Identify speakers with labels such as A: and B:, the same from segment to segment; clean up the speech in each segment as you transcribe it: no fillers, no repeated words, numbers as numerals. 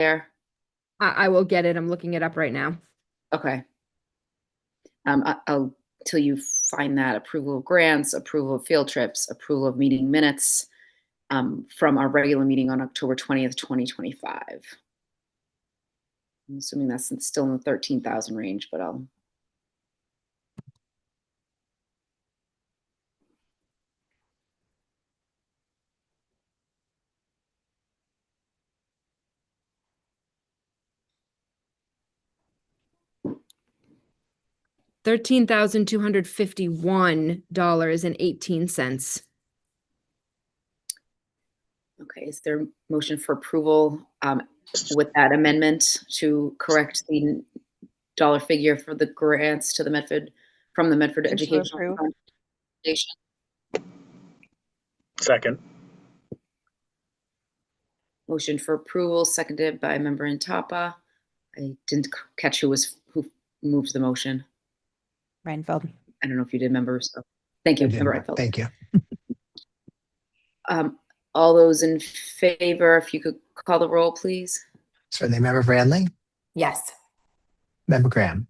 A: there?
B: I will get it. I'm looking it up right now.
A: Okay. I'll till you find that approval of grants, approval of field trips, approval of meeting minutes from our regular meeting on October 20th, 2025. I'm assuming that's still in the 13,000 range, but I'll.
B: $13,251.18.
A: Okay, is there a motion for approval with that amendment to correct the dollar figure for the grants to the Medford, from the Medford Educational Foundation?
C: Second.
A: Motion for approval, seconded by member Intapa. I didn't catch who moved the motion.
D: Reinfeld.
A: I don't know if you did, members. So, thank you, member Reinfeld.
E: Thank you.
A: All those in favor, if you could call the roll, please.
E: Certainly. Member Bradley,
D: Yes.
E: Member Graham,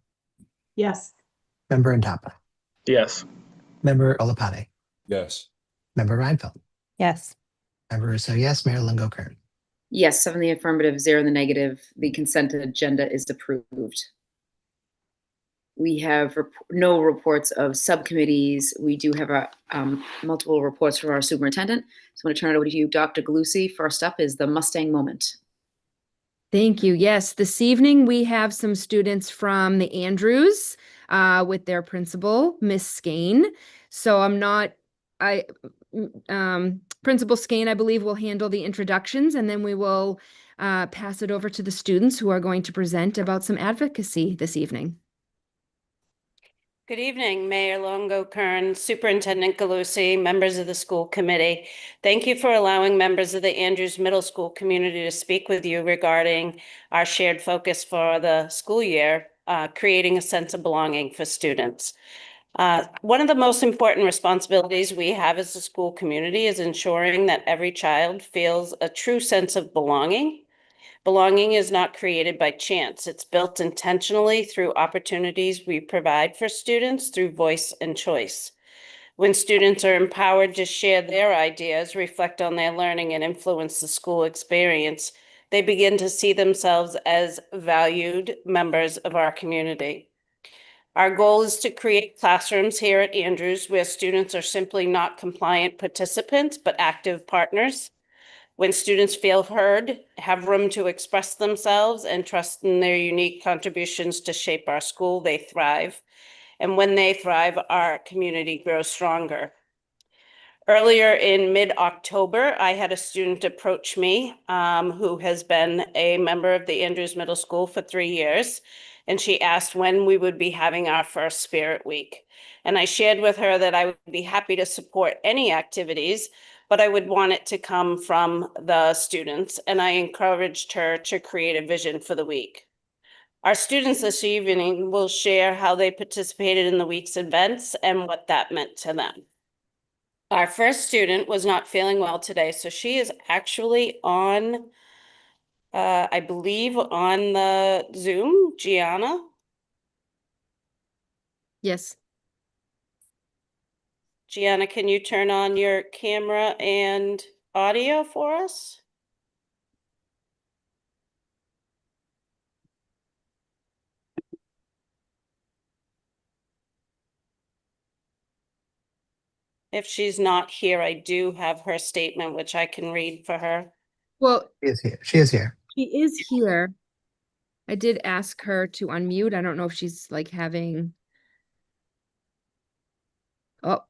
F: Yes.
E: Member Intapa,
C: Yes.
E: Member Olapane,
G: Yes.
E: Member Reinfeld,
D: Yes.
E: Member Russo, yes. Mayor Longo-Kern.
A: Yes, 7 in the affirmative, 0 in the negative. The consent agenda is approved. We have no reports of subcommittees. We do have multiple reports from our superintendent. So I'm going to turn it over to you, Dr. Galusi. First up is the Mustang moment.
B: Thank you. Yes, this evening we have some students from the Andrews with their principal, Miss Skane. So Principal Skane, I believe, will handle the introductions, and then we will pass it over to the students who are going to present about some advocacy this evening.
H: Good evening, Mayor Longo-Kern, Superintendent Galusi, members of the school committee. Thank you for allowing members of the Andrews Middle School community to speak with you regarding our shared focus for the school year, creating a sense of belonging for students. One of the most important responsibilities we have as a school community is ensuring that every child feels a true sense of belonging. Belonging is not created by chance. It's built intentionally through opportunities we provide for students through voice and choice. When students are empowered to share their ideas, reflect on their learning, and influence the school experience, they begin to see themselves as valued members of our community. Our goal is to create classrooms here at Andrews where students are simply not compliant participants, but active partners. When students feel heard, have room to express themselves, and trust in their unique contributions to shape our school, they thrive. And when they thrive, our community grows stronger. Earlier in mid-October, I had a student approach me who has been a member of the Andrews Middle School for 3 years, and she asked when we would be having our first Spirit Week. And I shared with her that I would be happy to support any activities, but I would want it to come from the students, and I encouraged her to create a vision for the week. Our students this evening will share how they participated in the week's events and what that meant to them. Our first student was not feeling well today, so she is actually on, I believe, on the Zoom. Gianna?
B: Yes.
H: Gianna, can you turn on your camera and audio for us? If she's not here, I do have her statement, which I can read for her.
B: Well,
E: She is here. She is here.
B: she is here. I did ask her to unmute. I don't know if she's like having. Oh.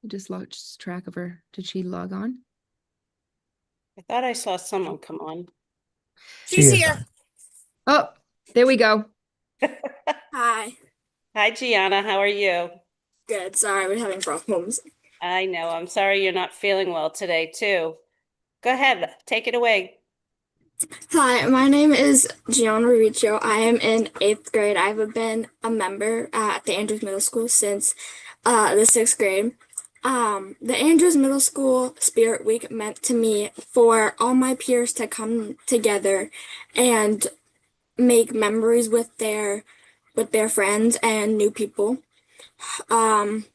B: I just lost track of her. Did she log on?
H: I thought I saw someone come on.
E: She's here.
B: Oh, there we go.
I: Hi.
H: Hi, Gianna. How are you?
I: Good. Sorry, we're having problems.
H: I know. I'm sorry you're not feeling well today, too. Go ahead. Take it away.
I: Hi, my name is Gianna Riccio. I am in 8th grade. I've been a member at the Andrews Middle School since the sixth grade. The Andrews Middle School Spirit Week meant to me for all my peers to come together and make memories with their friends and new people. Um,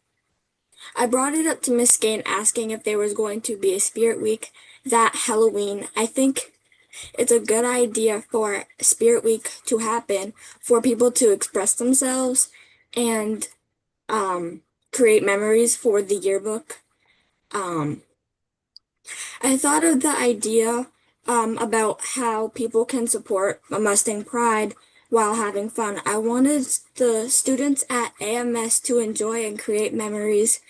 I: I brought it up to Miss Gain asking if there was going to be a Spirit Week that Halloween. I think it's a good idea for Spirit Week to happen for people to express themselves and create memories for the yearbook. Um, I thought of the idea about how people can support a Mustang Pride while having fun. I wanted the students at AMS to enjoy and create memories,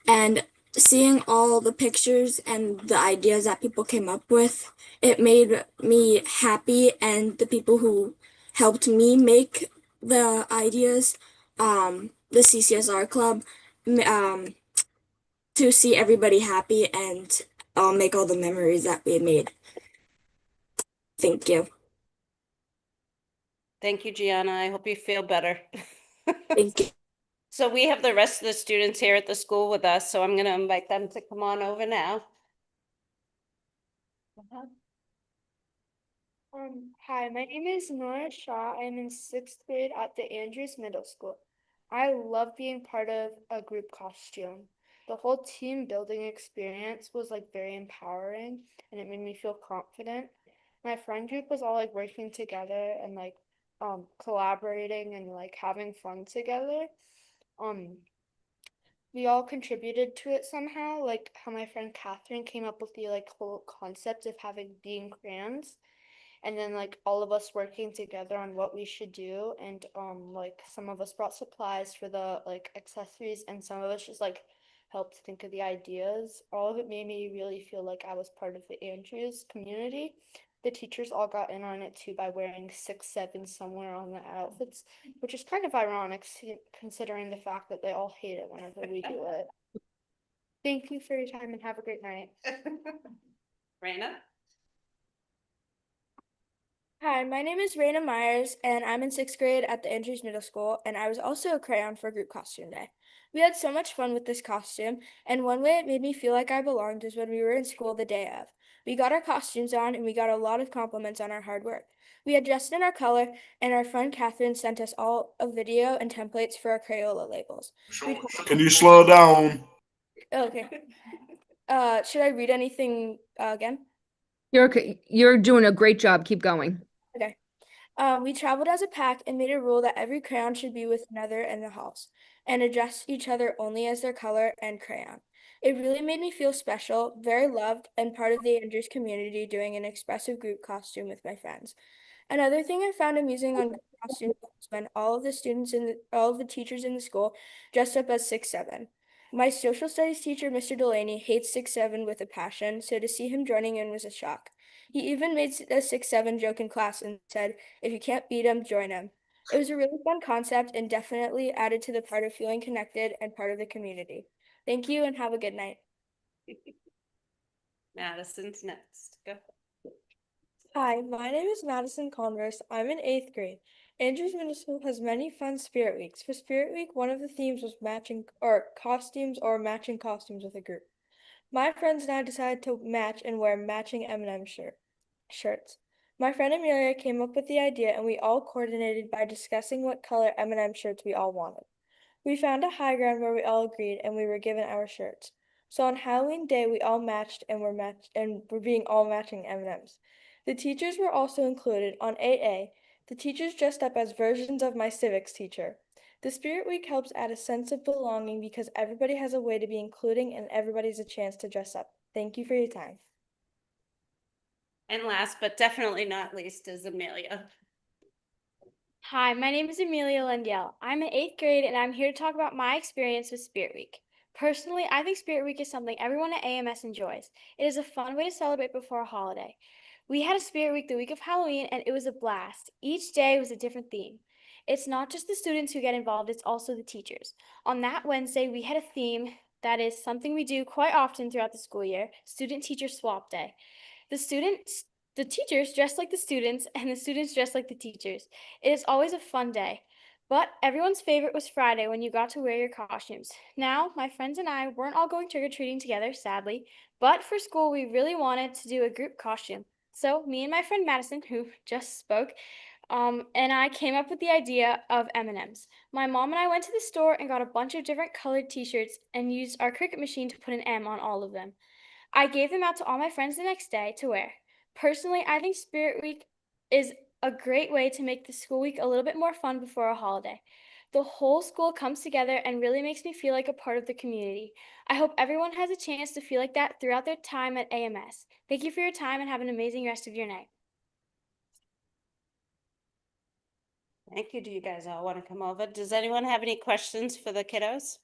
I: and seeing all the pictures and the ideas that people came up with, it made me happy, and the people who helped me make the ideas, the CCSR club, to see everybody happy and make all the memories that we made. Thank you.
H: Thank you, Gianna. I hope you feel better.
I: Thank you.
H: So we have the rest of the students here at the school with us, so I'm going to invite them to come on over now.
C: Hi, my name is Nora Shaw. I'm in sixth grade at the Andrews Middle School. I love being part of a group costume. The whole team building experience was like very empowering and it made me feel confident. My friend group was all like working together and like collaborating and like having fun together. Um we all contributed to it somehow, like how my friend Catherine came up with the like whole concept of having being crayons and then like all of us working together on what we should do, and like some of us brought supplies for the like accessories and some of us just like helped think of the ideas. All of it made me really feel like I was part of the Andrews community. The teachers all got in on it too by wearing 6-7 somewhere on the outfits, which is kind of ironic considering the fact that they all hate it whenever we do it. Thank you for your time and have a great night.
H: Raina?
C: Hi, my name is Raina Myers, and I'm in sixth grade at the Andrews Middle School, and I was also a crayon for group costume day. We had so much fun with this costume, and one way it made me feel like I belonged was when we were in school the day of. We got our costumes on, and we got a lot of compliments on our hard work. We had dressed in our color, and our friend Catherine sent us all a video and templates for our Crayola labels.
F: Can you slow down?
C: Okay. Should I read anything again?
B: You're okay. You're doing a great job. Keep going.
C: Okay. We traveled as a pack and made a rule that every crayon should be with another in the house and address each other only as their color and crayon. It really made me feel special, very loved, and part of the Andrews community doing an expressive group costume with my friends. Another thing I found amusing on group costumes was when all of the teachers in the school dressed up as 6-7. My social studies teacher, Mr. Delaney, hates 6-7 with a passion, so to see him joining in was a shock. He even made a 6-7 joke in class and said, "If you can't beat him, join him." It was a really fun concept and definitely added to the part of feeling connected and part of the community. Thank you and have a good night.
H: Madison's next. Go.
C: Hi, my name is Madison Converse. I'm in eighth grade. Andrews Middle School has many fun Spirit Weeks. For Spirit Week, one of the themes was matching costumes with a group. My friends and I decided to match and wear matching M&M shirts. My friend Amelia came up with the idea and we all coordinated by discussing what color M&M shirts we all wanted. We found a high ground where we all agreed and we were given our shirts. So on Halloween Day, we all matched and were being all matching M&Ms. The teachers were also included. On 8A, the teachers dressed up as versions of my civics teacher. The Spirit Week helps add a sense of belonging because everybody has a way to be including and everybody's a chance to dress up. Thank you for your time.
H: And last but definitely not least is Amelia.
G: Hi, my name is Amelia Lendiel. I'm in eighth grade and I'm here to talk about my experience with Spirit Week. Personally, I think Spirit Week is something everyone at AMS enjoys. It is a fun way to celebrate before a holiday. We had a Spirit Week the week of Halloween and it was a blast. Each day was a different theme. It's not just the students who get involved, it's also the teachers. On that Wednesday, we had a theme that is something we do quite often throughout the school year, Student-Teacher Swap Day. The teachers dress like the students and the students dress like the teachers. It is always a fun day. But everyone's favorite was Friday when you got to wear your costumes. Now, my friends and I weren't all going trick-or-treating together, sadly, but for school we really wanted to do a group costume. So me and my friend Madison, who just spoke, and I came up with the idea of M&Ms. My mom and I went to the store and got a bunch of different colored t-shirts and used our Cricut machine to put an M on all of them. I gave them out to all my friends the next day to wear. Personally, I think Spirit Week is a great way to make the school week a little bit more fun before a holiday. The whole school comes together and really makes me feel like a part of the community. I hope everyone has a chance to feel like that throughout their time at AMS. Thank you for your time and have an amazing rest of your night.
H: Thank you. Do you guys all want to come over? Does anyone have any questions for the kiddos?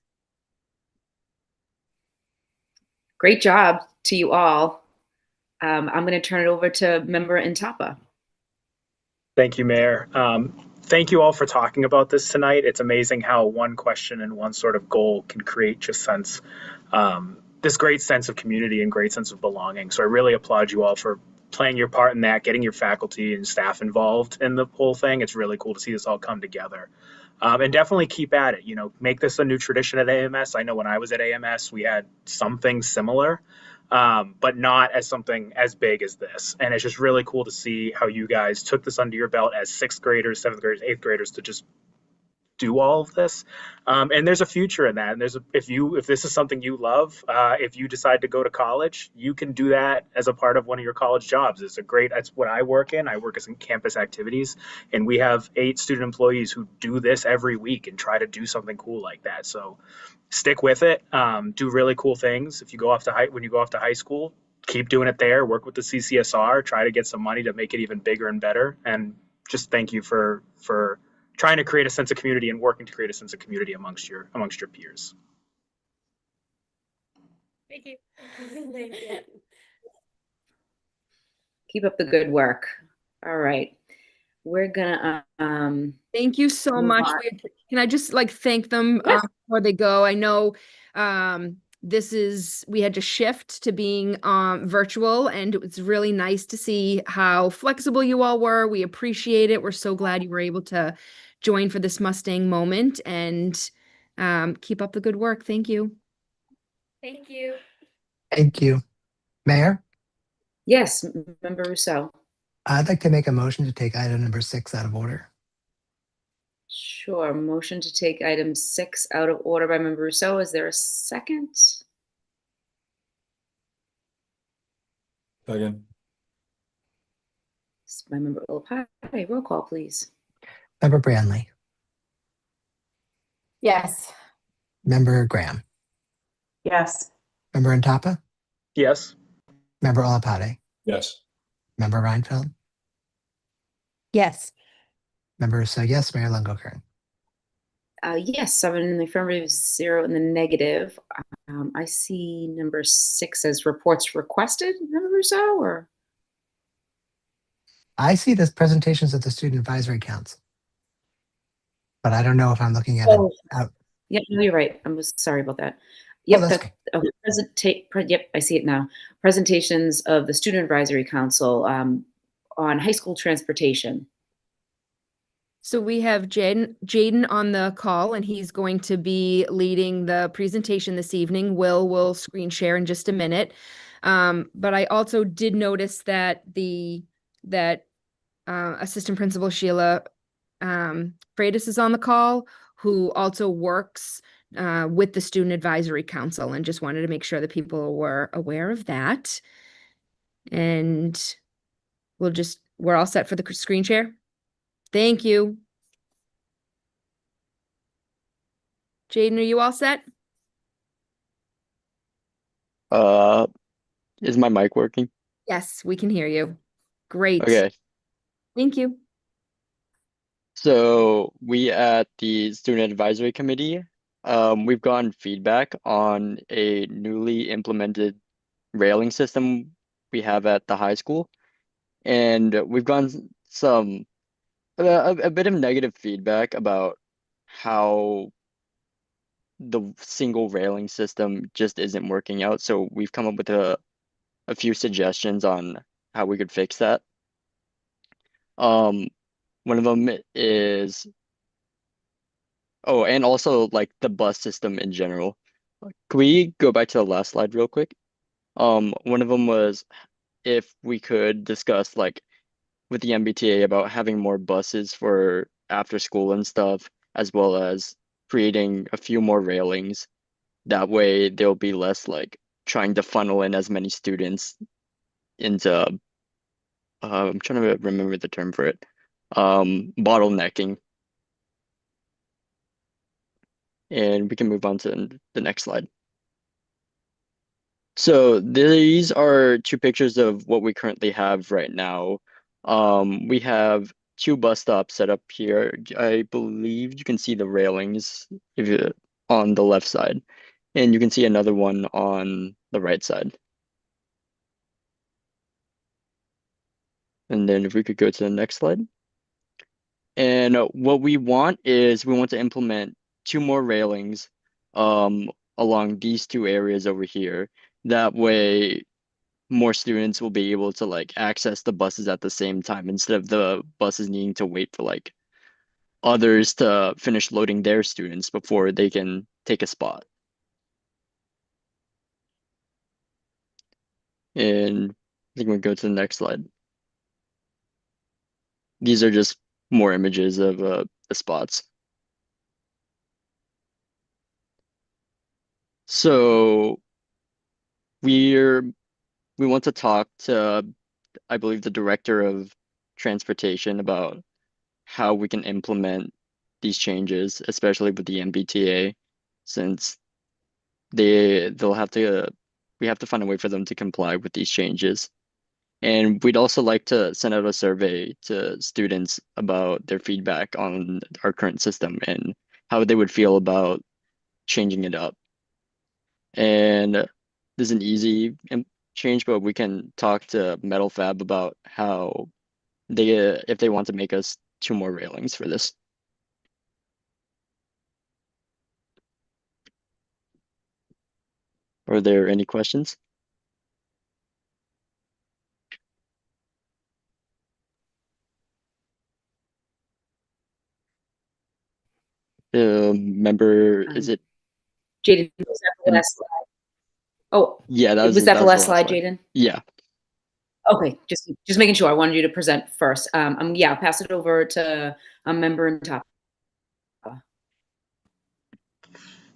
A: Great job to you all. I'm going to turn it over to Member Intapa.
J: Thank you, Mayor. Thank you all for talking about this tonight. It's amazing how one question and one sort of goal can create just this great sense of community and great sense of belonging. So I really applaud you all for playing your part in that, getting your faculty and staff involved in the whole thing. It's really cool to see this all come together. And definitely keep at it. Make this a new tradition at AMS. I know when I was at AMS, we had something similar, but not as something as big as this. And it's just really cool to see how you guys took this under your belt as 6th graders, 7th graders, 8th graders to just do all of this. And there's a future in that. And if this is something you love, if you decide to go to college, you can do that as a part of one of your college jobs. That's what I work in. I work as in campus activities, and we have 8 student employees who do this every week and try to do something cool like that. So stick with it. Do really cool things. When you go off to high school, keep doing it there. Work with the CCSR. Try to get some money to make it even bigger and better. And just thank you for trying to create a sense of community and working to create a sense of community amongst your peers.
G: Thank you.
A: Keep up the good work. All right. We're gonna
B: Thank you so
A: move
B: much.
A: on.
B: Can I just thank them
A: Yes.
B: before they go? I know we had to shift to being virtual, and it's really nice to see how flexible you all were. We appreciate it. We're so glad you were able to join for this Mustang moment, and keep up the good work. Thank you.
G: Thank you.
E: Thank you. Mayor,
A: Yes, Member Rousseau.
E: I'd like to make a motion to take item number 6 out of order.
A: Sure. Motion to take item 6 out of order by Member Rousseau. Is there a second?
F: Second.
A: By Member Olapati. Roll call, please.
E: Member Branley,
D: Yes.
E: Member Graham,
D: Yes.
E: Member Intapa,
J: Yes.
E: Member Olapate,
F: Yes.
E: Member Reinfeld,
D: Yes.
E: Member Rousseau, yes, Mayor Lungo-Kern.
A: Yes, 7 in the affirmative, 0 in the negative. I see number 6 as reports requested, Member Rousseau, or?
E: I see this presentations at the Student Advisory Council, but I don't know if I'm looking at
A: Oh.
E: it out.
A: Yep, no, you're right. I'm sorry about that.
E: Oh,
A: Yep,
E: that's okay.
A: yep, I see it now. Presentations of the Student Advisory Council on high school transportation.
B: So we have Jaden on the call, and he's going to be leading the presentation this evening. Will screen share in just a minute. But I also did notice that Assistant Principal Sheila Freitas is on the call, who also works with the Student Advisory Council, and just wanted to make sure that people were aware of that. And we're all set for the screen share. Thank you. Jaden, are you all set?
K: Is my mic working?
B: Yes, we can hear you. Great.
K: Okay.
B: Thank you.
K: So we at the Student Advisory Committee, we've gotten feedback on a newly implemented railing system we have at the high school. And we've gotten a bit of negative feedback about how the single railing system just isn't working out. So we've come up with a few suggestions on how we could fix that. One of them is Oh, and also like the bus system in general. Can we go back to the last slide real quick? One of them was if we could discuss like with the MBTA about having more buses for after school and stuff, as well as creating a few more railings. That way there'll be less like trying to funnel in as many students into I'm trying to remember the term for it. Bottlenecking. And we can move on to the next slide. So these are two pictures of what we currently have right now. We have two bus stops set up here. I believe you can see the railings if you on the left side, and you can see another one on the right side. And then if we could go to the next slide. And what we want is we want to implement two more railings along these two areas over here. That way more students will be able to like access the buses at the same time instead of the buses needing to wait for like others to finish loading their students before they can take a spot. And I think we go to the next slide. These are just more images of the spots. So we want to talk to, I believe, the director of transportation about how we can implement these changes, especially with the MBTA, since they'll have to we have to find a way for them to comply with these changes. And we'd also like to send out a survey to students about their feedback on our current system and how they would feel about changing it up. And this is an easy change, but we can talk to Metal Fab about how they if they want to make us two more railings for this. Are there any questions? Member, is it?
A: Jaden, was that the last slide? Oh,
K: Yeah, that
A: was that the
K: the
A: last slide, Jaden?
K: Yeah.
A: Okay, just making sure. I wanted you to present first. Yeah, I'll pass it over to a member in top.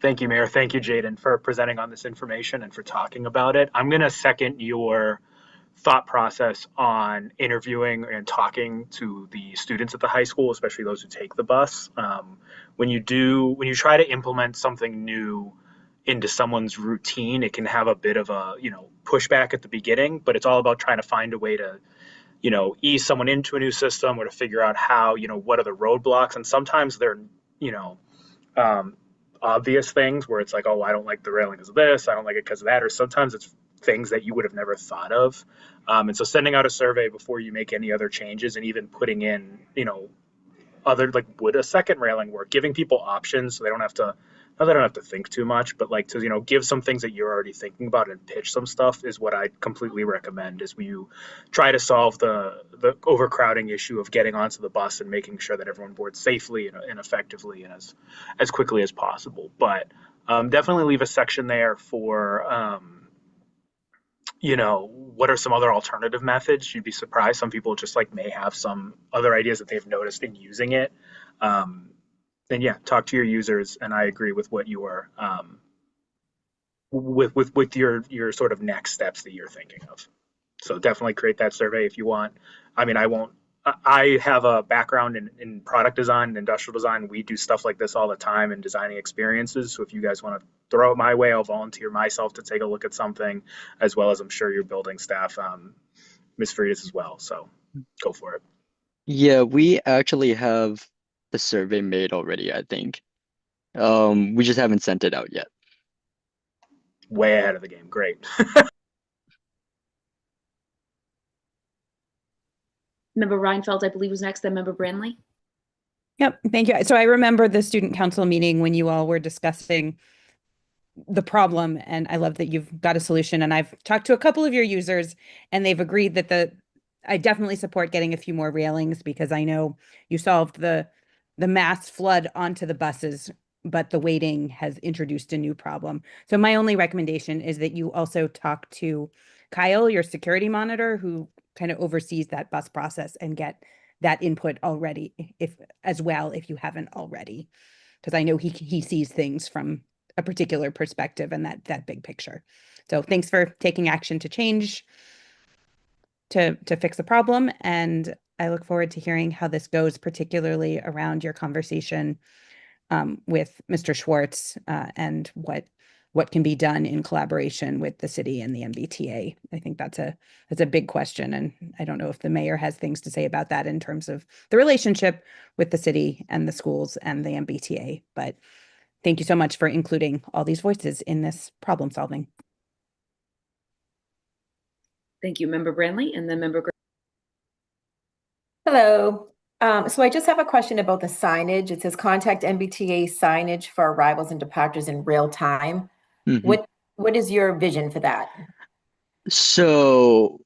J: Thank you, Mayor. Thank you, Jaden, for presenting on this information and for talking about it. I'm going to second your thought process on interviewing and talking to the students at the high school, especially those who take the bus. When you try to implement something new into someone's routine, it can have a bit of a, pushback at the beginning, but it's all about trying to find a way to, ease someone into a new system or to figure out how, what are the roadblocks. And sometimes they're, um, obvious things where it's like, oh, I don't like the railing because of this, I don't like it because of that, or sometimes it's things that you would have never thought of. And so sending out a survey before you make any other changes and even putting in, other like would a second railing work, giving people options so they don't have to think too much, but like to give some things that you're already thinking about and pitch some stuff is what I completely recommend as we try to solve the overcrowding issue of getting onto the bus and making sure that everyone boards safely and effectively and as quickly as possible. But definitely leave a section there for what are some other alternative methods. You'd be surprised, some people just like may have some other ideas that they've noticed in using it. Then yeah, talk to your users, and I agree with what you are with your sort of next steps that you're thinking of. So definitely create that survey if you want. I mean, I have a background in product design and industrial design. We do stuff like this all the time in designing experiences. So if you guys want to throw it my way, I'll volunteer myself to take a look at something, as well as I'm sure your building staff, Ms. Freitas as well. So go for it.
K: Yeah, we actually have the survey made already, I think. We just haven't sent it out yet.
J: Way ahead of the game. Great.
A: Member Reinfeld, I believe, was next, then Member Branley.
D: Yep, thank you. So I remember the student council meeting when you all were discussing the problem, and I love that you've got a solution. And I've talked to a couple of your users, and they've agreed that I definitely support getting a few more railings because I know you solved the mass flood onto the buses but the waiting has introduced a new problem. So my only recommendation is that you also talk to Kyle, your security monitor, who kind of oversees that bus process, and get that input already, if you haven't already, because I know he sees things from a particular perspective and that big picture. So thanks for taking action to change, to fix the problem, and I look forward to hearing how this goes, particularly around your conversation with Mr. Schwartz, and what can be done in collaboration with the city and the MBTA. I think that's a big question, and I don't know if the mayor has things to say about that in terms of the relationship with the city and the schools and the MBTA. But thank you so much for including all these voices in this problem solving.
A: Thank you, Member Branley, and then Member
L: Hello. So I just have a question about the signage. It says contact MBTA signage for arrivals and departures in real time.
K: Mhm.
L: What is your vision for that?
K: So,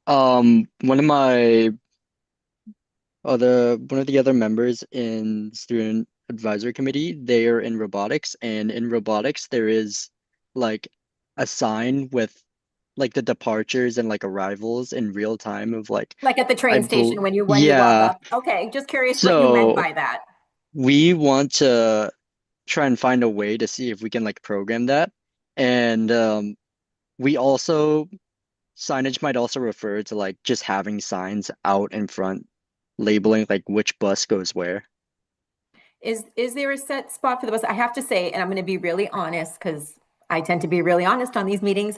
K: one of the other members in student advisory committee, they are in robotics, and in robotics there is like a sign with like the departures and like arrivals in real time of like
L: Like at the
K: I
L: train
K: bel
L: station when you walk
K: yeah.
L: up? Okay, just curious what you meant
K: So
L: by that.
K: we want to try and find a way to see if we can like program that. And we also signage might also refer to like just having signs out in front labeling like which bus goes where.
L: Is there a set spot for the bus? I have to say, and I'm going to be really honest because I tend to be really honest on these meetings.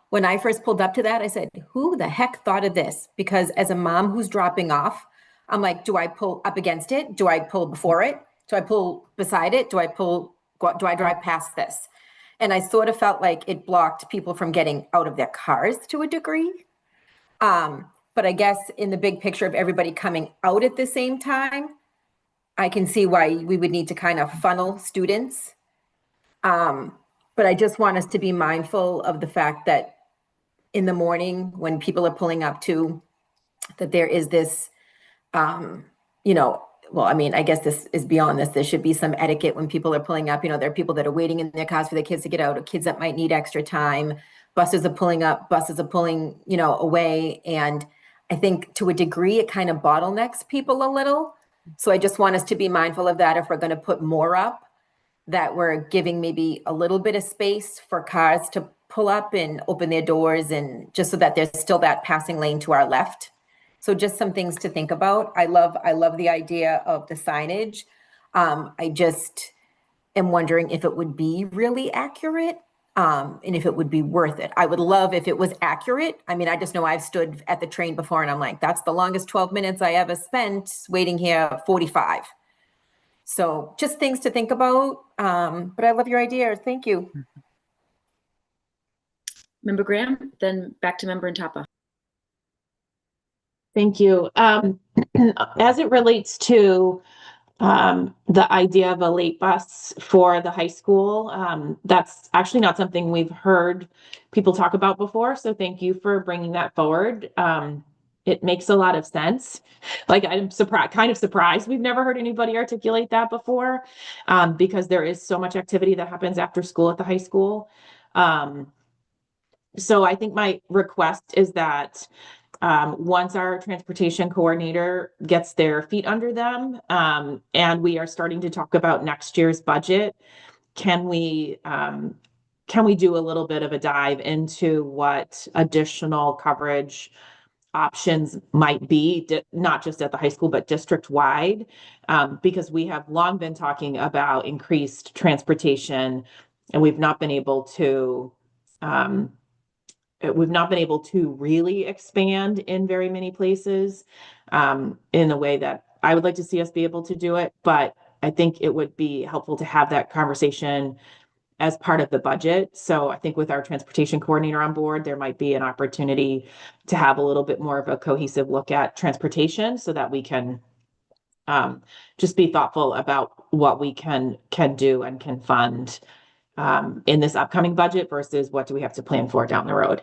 L: When I first pulled up to that, I said, who the heck thought of this? Because as a mom who's dropping off, I'm like, do I pull up against it? Do I pull before it? Do I pull beside it? Do I drive past this? And I sort of felt like it blocked people from getting out of their cars to a degree. But I guess in the big picture of everybody coming out at the same time, I can see why we would need to kind of funnel students. But I just want us to be mindful of the fact that in the morning when people are pulling up to, that there is this, well, I mean, I guess this is beyond this. There should be some etiquette when people are pulling up. There are people that are waiting in their cars for their kids to get out, or kids that might need extra time. Buses are pulling up, buses are pulling, away. And I think to a degree, it kind of bottlenecks people a little. So I just want us to be mindful of that if we're going to put more up, that we're giving maybe a little bit of space for cars to pull up and open their doors, and just so that there's still that passing lane to our left. So just some things to think about. I love the idea of the signage. I just am wondering if it would be really accurate, and if it would be worth it. I would love if it was accurate. I mean, I just know I've stood at the train before and I'm like, that's the longest 12 minutes I ever spent waiting here, 45. So just things to think about. But I love your ideas. Thank you.
A: Member Graham, then back to Member Ntapa.
M: Thank you. As it relates to the idea of a late bus for the high school, that's actually not something we've heard people talk about before. So thank you for bringing that forward. It makes a lot of sense. Like, I'm kind of surprised we've never heard anybody articulate that before, because there is so much activity that happens after school at the high school. So I think my request is that once our transportation coordinator gets their feet under them, and we are starting to talk about next year's budget, can we do a little bit of a dive into what additional coverage options might be, not just at the high school, but district wide? Because we have long been talking about increased transportation, and we've not been able to really expand in very many places, in the way that I would like to see us be able to do it. But I think it would be helpful to have that conversation as part of the budget. So I think with our transportation coordinator on board, there might be an opportunity to have a little bit more of a cohesive look at transportation, so that we can just be thoughtful about what we can do and can fund in this upcoming budget versus what do we have to plan for down the road.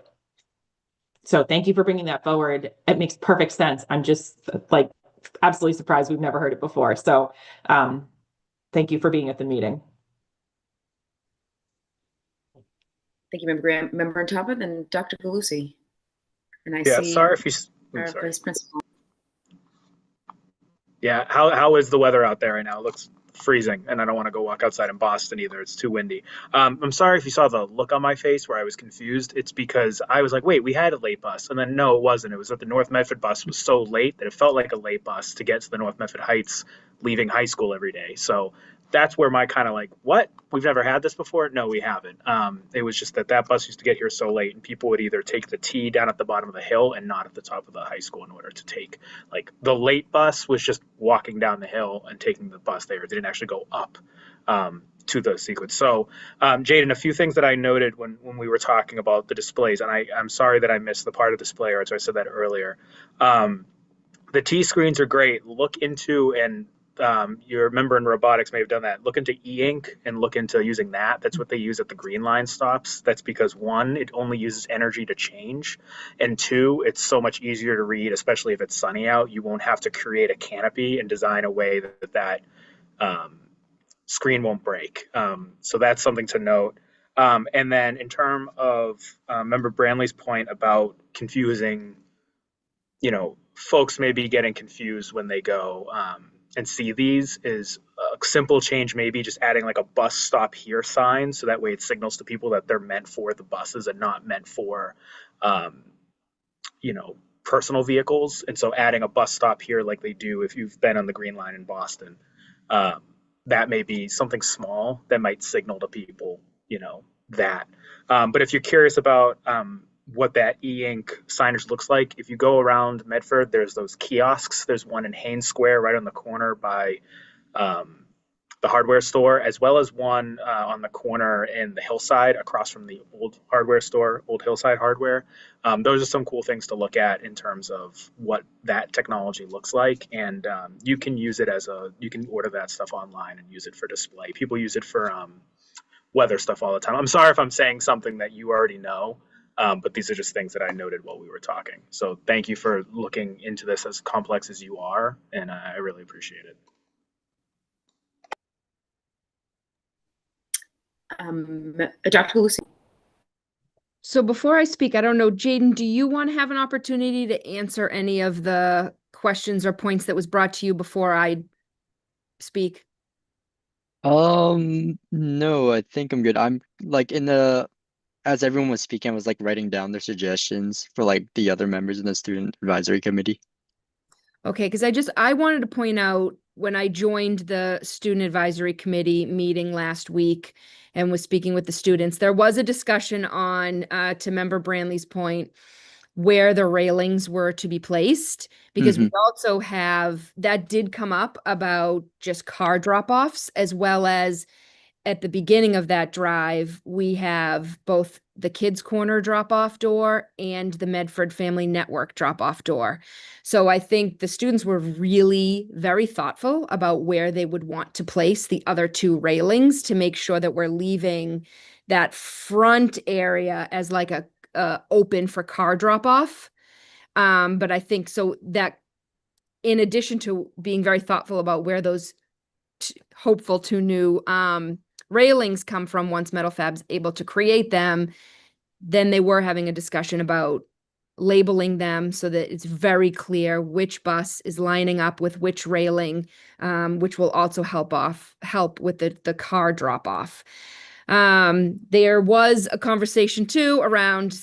M: So thank you for bringing that forward. It makes perfect sense. I'm just like absolutely surprised we've never heard it before. So thank you for being at the meeting.
A: Thank you, Member Graham. Member on top of, and Dr. Galusi. And I
J: Yeah,
A: see
J: sorry if you.
A: our
J: Sorry.
A: Vice Principal.
J: Yeah, how is the weather out there right now? It looks freezing, and I don't want to go walk outside in Boston either. It's too windy. I'm sorry if you saw the look on my face where I was confused. It's because I was like, wait, we had a late bus, and then no, it wasn't. It was that the North Medford bus was so late that it felt like a late bus to get to the North Medford Heights, leaving high school every day. So that's where my kind of like, what? We've never had this before? No, we haven't. It was just that bus used to get here so late, and people would either take the T down at the bottom of the hill and not at the top of the high school in order to take. Like the late bus was just walking down the hill and taking the bus there. It didn't actually go up to the sequence. So, Jaden, a few things that I noted when we were talking about the displays, and I'm sorry that I missed the part of display arts. I said that earlier. The T screens are great. Look into, and your member in robotics may have done that. Look into e-ink and look into using that. That's what they use at the green line stops. That's because one, it only uses energy to change, and two, it's so much easier to read, especially if it's sunny out. You won't have to create a canopy and design a way that screen won't break. So that's something to note. And then in terms of Member Branley's point about confusing, folks may be getting confused when they go and see these, is a simple change, maybe just adding like a bus stop here sign. So that way it signals to people that they're meant for the buses and not meant for, personal vehicles. And so adding a bus stop here, like they do if you've been on the Green Line in Boston, that may be something small that might signal to people, that. But if you're curious about what that e-ink signage looks like, if you go around Medford, there's those kiosks. There's one in Haynes Square right on the corner by the hardware store, as well as one on the corner in the Hillside across from the old hardware store, Old Hillside Hardware. Those are some cool things to look at in terms of what that technology looks like. And you can use it you can order that stuff online and use it for display. People use it for weather stuff all the time. I'm sorry if I'm saying something that you already know, but these are just things that I noted while we were talking. So thank you for looking into this as complex as you are, and I really appreciate it.
A: Dr. Galusi.
B: So before I speak, I don't know, Jaden, do you want to have an opportunity to answer any of the questions or points that was brought to you before I speak?
K: No, I think I'm good. I'm like as everyone was speaking, I was like writing down their suggestions for like the other members in the student advisory committee.
B: Okay, because I wanted to point out when I joined the student advisory committee meeting last week and was speaking with the students, there was a discussion on, to Member Branley's point, where the railings were to be placed, because we also have, that did come up about just car drop-offs, as well as at the beginning of that drive, we have both the Kids Corner drop-off door and the Medford Family Network drop-off door. So I think the students were really very thoughtful about where they would want to place the other two railings to make sure that we're leaving that front area as like a open for car drop-off. But I think so that in addition to being very thoughtful about where those hopeful two new railings come from once Metal Fab's able to create them, then they were having a discussion about labeling them so that it's very clear which bus is lining up with which railing, which will also help with the car drop off. There was a conversation too around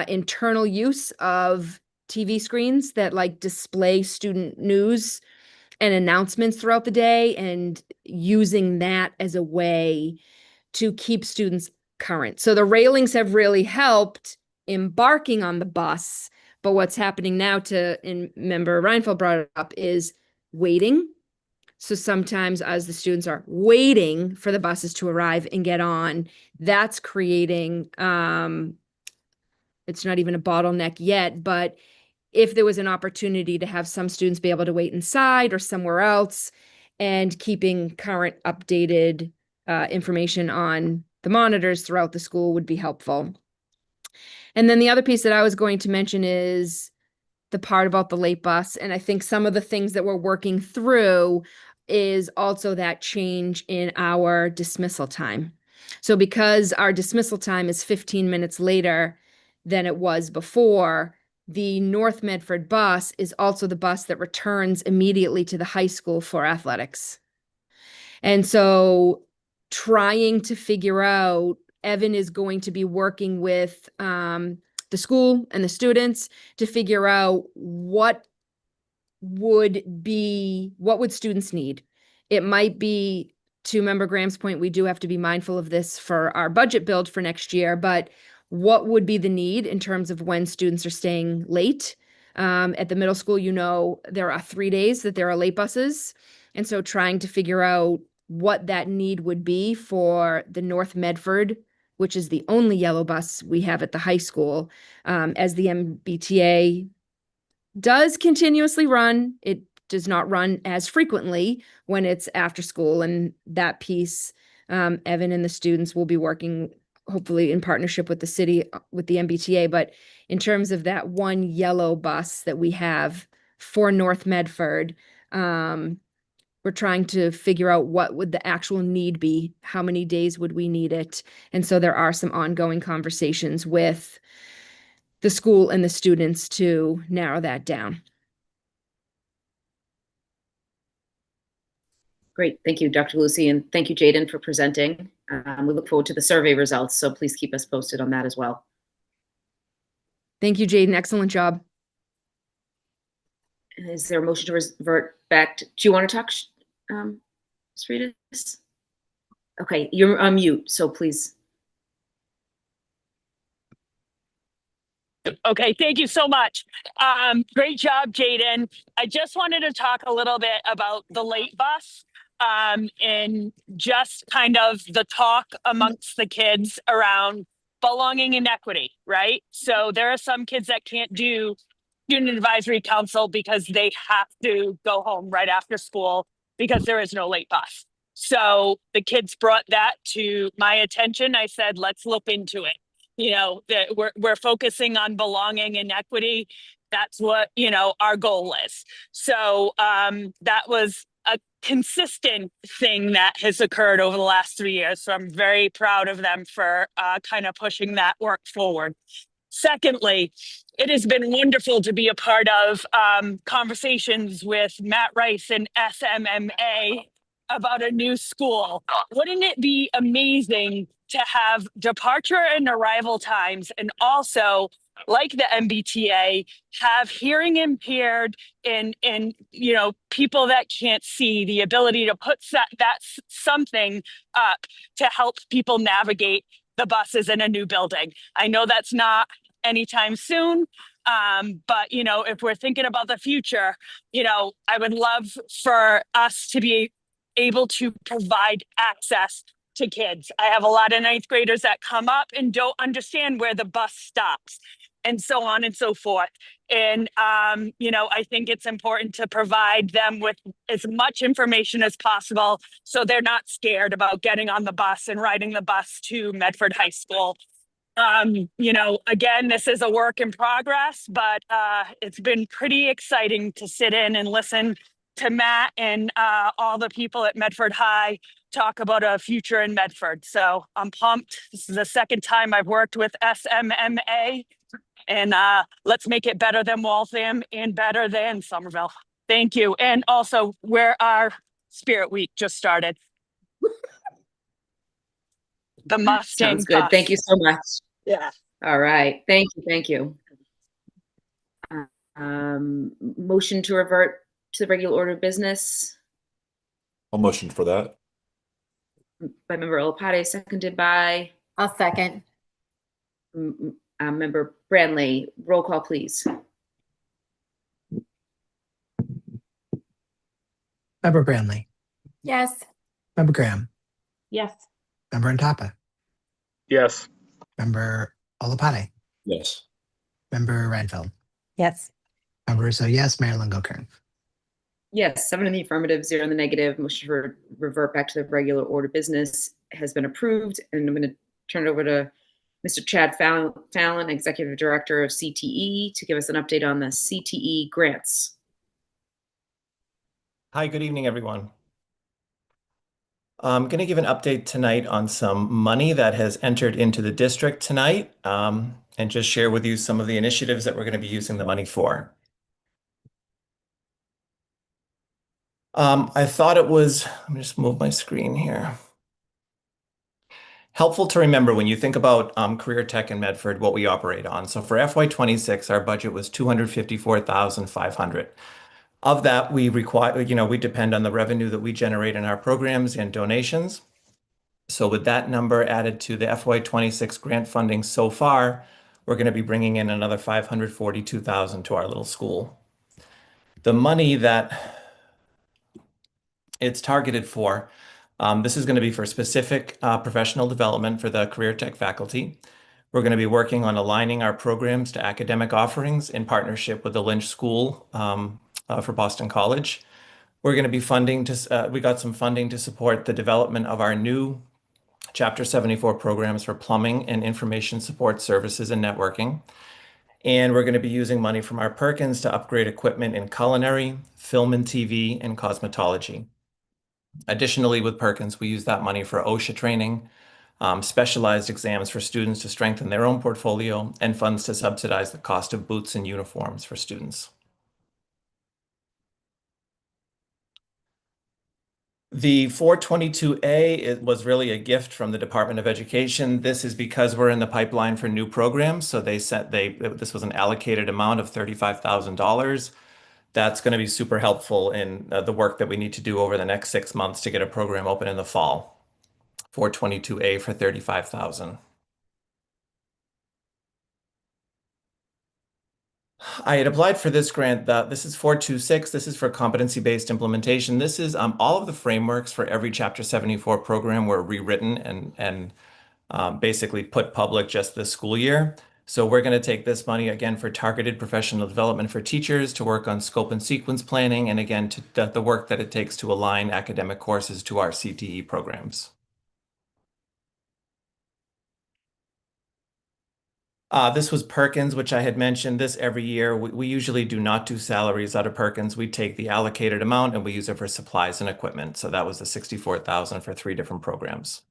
B: internal use of TV screens that like display student news and announcements throughout the day, and using that as a way to keep students current. So the railings have really helped embarking on the bus, but what's happening now and Member Reinfeldt brought it up, is waiting. So sometimes as the students are waiting for the buses to arrive and get on, that's creating, it's not even a bottleneck yet, but if there was an opportunity to have some students be able to wait inside or somewhere else, and keeping current updated information on the monitors throughout the school would be helpful. And then the other piece that I was going to mention is the part about the late bus. And I think some of the things that we're working through is also that change in our dismissal time. So because our dismissal time is 15 minutes later than it was before, the North Medford bus is also the bus that returns immediately to the high school for athletics. And so trying to figure out, Evan is going to be working with the school and the students to figure out what would students need. It might be, to Member Graham's point, we do have to be mindful of this for our budget build for next year, but what would be the need in terms of when students are staying late? At the middle school, there are 3 days that there are late buses. And so trying to figure out what that need would be for the North Medford, which is the only yellow bus we have at the high school, as the MBTA does continuously run. It does not run as frequently when it's after school, and that piece, Evan and the students will be working hopefully in partnership with the city, with the MBTA. But in terms of that one yellow bus that we have for North Medford, we're trying to figure out what would the actual need be, how many days would we need it. And so there are some ongoing conversations with the school and the students to narrow that down.
A: Great. Thank you, Dr. Lucy, and thank you, Jaden, for presenting. We look forward to the survey results, so please keep us posted on that as well.
B: Thank you, Jaden. Excellent job.
A: Is there a motion to revert back to, do you want to talk, Sridhar? Okay, you're on mute, so please.
N: Okay, thank you so much. Great job, Jaden. I just wanted to talk a little bit about the late bus, and just kind of the talk amongst the kids around belonging and equity, right? So there are some kids that can't do student advisory council because they have to go home right after school because there is no late bus. So the kids brought that to my attention. I said, let's look into it. That we're focusing on belonging and equity. That's what, our goal is. So that was a consistent thing that has occurred over the last 3 years. So I'm very proud of them for kind of pushing that work forward. Secondly, it has been wonderful to be a part of conversations with Matt Rice and SMMA about a new school. Wouldn't it be amazing to have departure and arrival times, and also, like the MBTA, have hearing impaired and people that can't see, the ability to put that's something up to help people navigate the buses in a new building. I know that's not anytime soon, but if we're thinking about the future, I would love for us to be able to provide access to kids. I have a lot of ninth graders that come up and don't understand where the bus stops, and so on and so forth. And, I think it's important to provide them with as much information as possible so they're not scared about getting on the bus and riding the bus to Medford High School. Again, this is a work in progress, but it's been pretty exciting to sit in and listen to Matt and all the people at Medford High talk about a future in Medford. So I'm pumped. This is the second time I've worked with SMMA, and let's make it better than Waltham and better than Somerville. Thank you. And also, where our Spirit Week just started. The Mustang
A: Sounds good.
N: bus.
A: Thank you so much.
N: Yeah.
A: All right. Thank you. Motion to revert to the regular order of business
O: I'll motion for that.
A: by Member Olapade, seconded by
L: I'll second.
A: Member Branley. Roll call, please.
E: Member Branley.
L: Yes.
E: Member Graham.
M: Yes.
E: Member Ntapa.
J: Yes.
E: Member Olapade.
O: Yes.
E: Member Reinfeld.
D: Yes.
E: Member Russo, yes. Mayor Longo-Kern.
A: Yes, 7 in the affirmative, 0 in the negative. Motion to revert back to the regular order of business has been approved. And I'm going to turn it over to Mr. Chad Fallon, Executive Director of CTE, to give us an update on the CTE grants.
P: Hi, good evening, everyone. I'm going to give an update tonight on some money that has entered into the district tonight, and just share with you some of the initiatives that we're going to be using the money for. I thought it was, let me just move my screen here. Helpful to remember when you think about career tech in Medford, what we operate on. So for FY26, our budget was $254,500. Of that, we require, we depend on the revenue that we generate in our programs and donations. So with that number added to the FY26 grant funding so far, we're going to be bringing in another $542,000 to our little school. The money that it's targeted for, this is going to be for specific professional development for the career tech faculty. We're going to be working on aligning our programs to academic offerings in partnership with the Lynch School for Boston College. We're going to be we got some funding to support the development of our new Chapter 74 programs for plumbing and information support services and networking. And we're going to be using money from our Perkins to upgrade equipment in culinary, film and TV, and cosmetology. Additionally, with Perkins, we use that money for OSHA training, specialized exams for students to strengthen their own portfolio, and funds to subsidize the cost of boots and uniforms for students. The 422A was really a gift from the Department of Education. This is because we're in the pipeline for new programs. So this was an allocated amount of $35,000. That's going to be super helpful in the work that we need to do over the next 6 months to get a program open in the fall. 422A for $35,000. I had applied for this grant. This is 426. This is for competency-based implementation. This is all of the frameworks for every Chapter 74 program were rewritten and basically put public just this school year. So we're going to take this money again for targeted professional development for teachers to work on scope and sequence planning, and again, the work that it takes to align academic courses to our CTE programs. This was Perkins, which I had mentioned. This every year. We usually do not do salaries out of Perkins. We take the allocated amount and we use it for supplies and equipment. So that was the $64,000 for 3 different programs.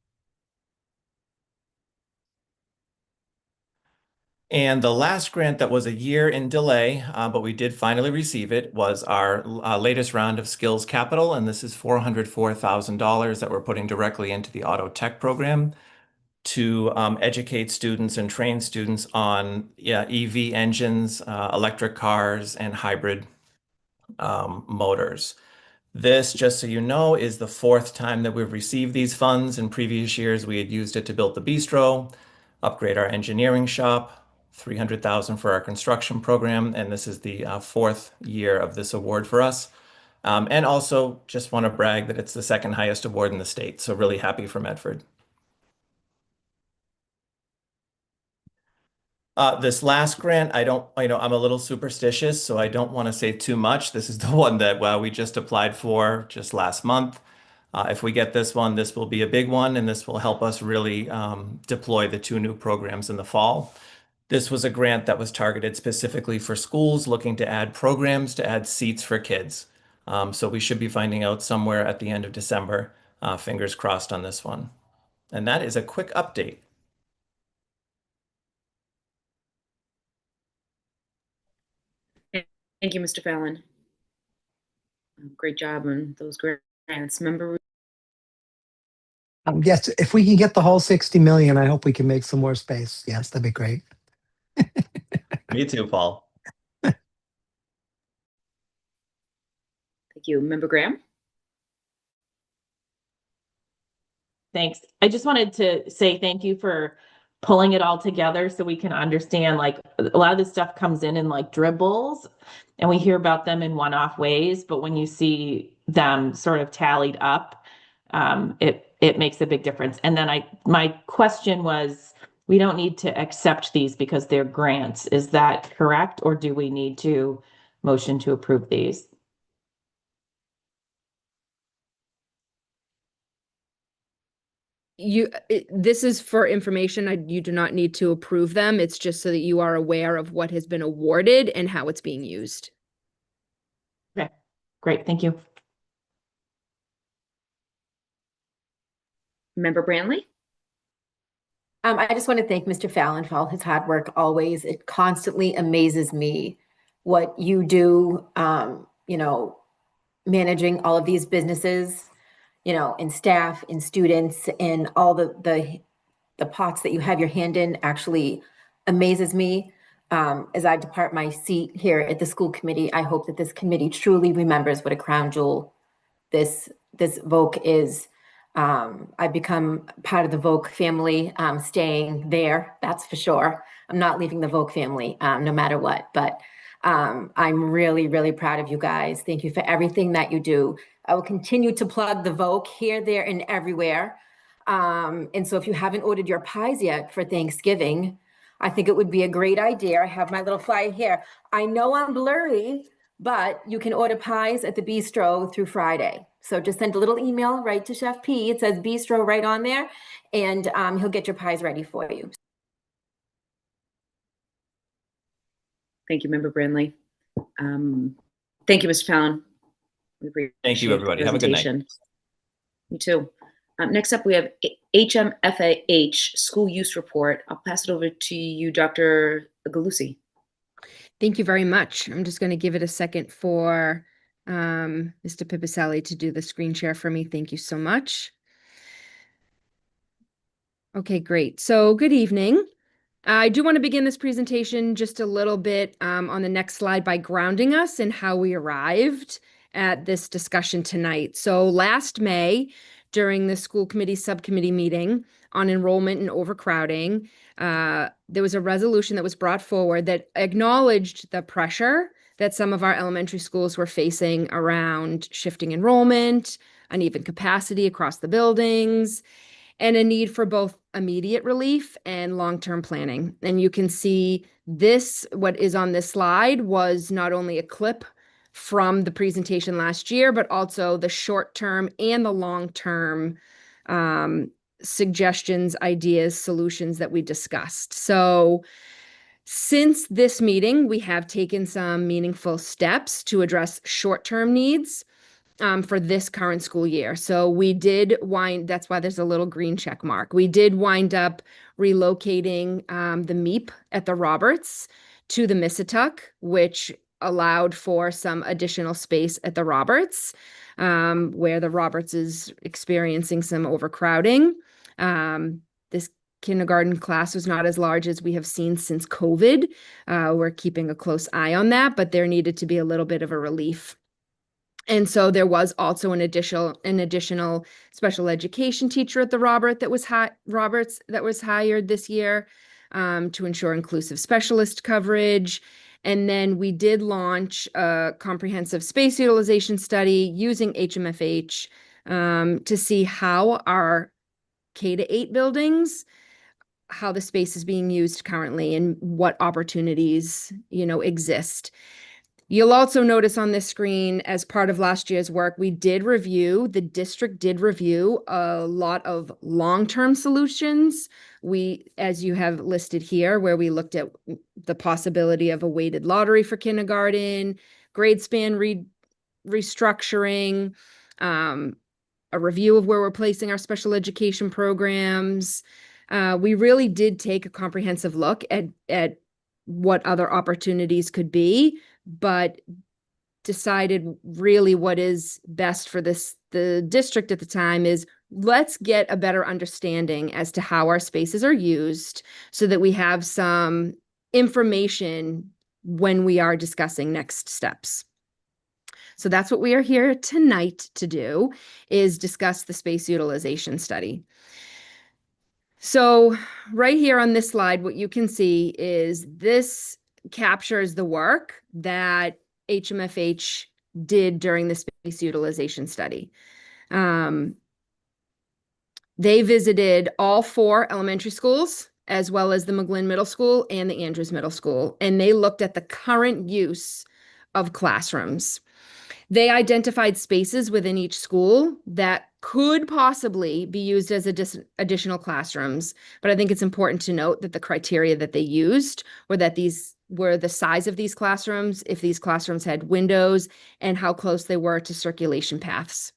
P: And the last grant that was a year in delay, but we did finally receive it, was our latest round of Skills Capital. And this is $404,000 that we're putting directly into the auto tech program to educate students and train students on EV engines, electric cars, and hybrid motors. This, just so you know, is the 4th time that we've received these funds. In previous years, we had used it to build the bistro, upgrade our engineering shop, $300,000 for our construction program, and this is the 4th year of this award for us. And also just want to brag that it's the 2nd highest award in the state, so really happy for Medford. This last grant, I'm a little superstitious, so I don't want to say too much. This is the one that we just applied for just last month. If we get this one, this will be a big one, and this will help us really deploy the 2 new programs in the fall. This was a grant that was targeted specifically for schools looking to add programs to add seats for kids. So we should be finding out somewhere at the end of December. Fingers crossed on this one. And that is a quick update.
A: Thank you, Mr. Fallon. Great job on those grants. Member.
E: Yes, if we can get the whole 60 million, I hope we can make some more space. Yes, that'd be great.
P: Me too, Paul.
A: Thank you. Member Graham?
M: Thanks. I just wanted to say thank you for pulling it all together so we can understand, like, a lot of this stuff comes in like dribbles and we hear about them in one-off ways, but when you see them sort of tallied up, it makes a big difference. And then my question was, we don't need to accept these because they're grants. Is that correct? Or do we need to motion to approve these?
B: This is for information. You do not need to approve them. It's just so that you are aware of what has been awarded and how it's being used.
M: Okay, great. Thank you.
A: Member Brantley?
L: I just want to thank Mr. Fallon for all his hard work always. It constantly amazes me what you do, managing all of these businesses, and staff and students and all the pots that you have your hand in actually amazes me. As I depart my seat here at the school committee, I hope that this committee truly remembers what a crown jewel this VOC is. I've become part of the VOC family, staying there, that's for sure. I'm not leaving the VOC family, no matter what, but I'm really, really proud of you guys. Thank you for everything that you do. I will continue to plug the VOC here, there, and everywhere. And so if you haven't ordered your pies yet for Thanksgiving, I think it would be a great idea. I have my little flyer here. I know I'm blurry, but you can order pies at the bistro through Friday. So just send a little email right to Chef P. It says bistro right on there, and he'll get your pies ready for you.
A: Thank you, Member Brantley. Thank you, Mr. Fallon. We appreciate
P: Thank you,
A: the
P: everybody. Have a good night.
A: presentation. You too. Next up, we have HMFAH School Use Report. I'll pass it over to you, Dr. Galusi.
B: Thank you very much. I'm just going to give it a second for Mr. Pipicelli to do the screen share for me. Thank you so much. Okay, great. So good evening. I do want to begin this presentation just a little bit on the next slide by grounding us in how we arrived at this discussion tonight. So last May, during the school committee subcommittee meeting on enrollment and overcrowding, there was a resolution that was brought forward that acknowledged the pressure that some of our elementary schools were facing around shifting enrollment, uneven capacity across the buildings, and a need for both immediate relief and long-term planning. And you can see this, what is on this slide was not only a clip from the presentation last year, but also the short-term and the long-term suggestions, ideas, solutions that we discussed. So since this meeting, we have taken some meaningful steps to address short-term needs for this current school year. So we did that's why there's a little green check mark. We did wind up relocating the MEEP at the Roberts to the Missituck, which allowed for some additional space at the Roberts, where the Roberts is experiencing some overcrowding. This kindergarten class was not as large as we have seen since COVID. We're keeping a close eye on that, but there needed to be a little bit of a relief. And so there was also an additional special education teacher at the Roberts that was hired this year to ensure inclusive specialist coverage. And then we did launch a comprehensive space utilization study using HMFH to see how our K-8 buildings, how the space is being used currently and what opportunities, exist. You'll also notice on this screen, as part of last year's work, the district did review a lot of long-term solutions. As you have listed here, where we looked at the possibility of a weighted lottery for kindergarten, grade span restructuring, a review of where we're placing our special education programs. We really did take a comprehensive look at what other opportunities could be, but decided really what is best for the district at the time is let's get a better understanding as to how our spaces are used so that we have some information when we are discussing next steps. So that's what we are here tonight to do, is discuss the space utilization study. So right here on this slide, what you can see is this captures the work that HMFH did during the space utilization study. They visited all 4 elementary schools, as well as the McGlynn Middle School and the Andrews Middle School, and they looked at the current use of classrooms. They identified spaces within each school that could possibly be used as additional classrooms. But I think it's important to note that the criteria that they used were that these were the size of these classrooms, if these classrooms had windows, and how close they were to circulation paths.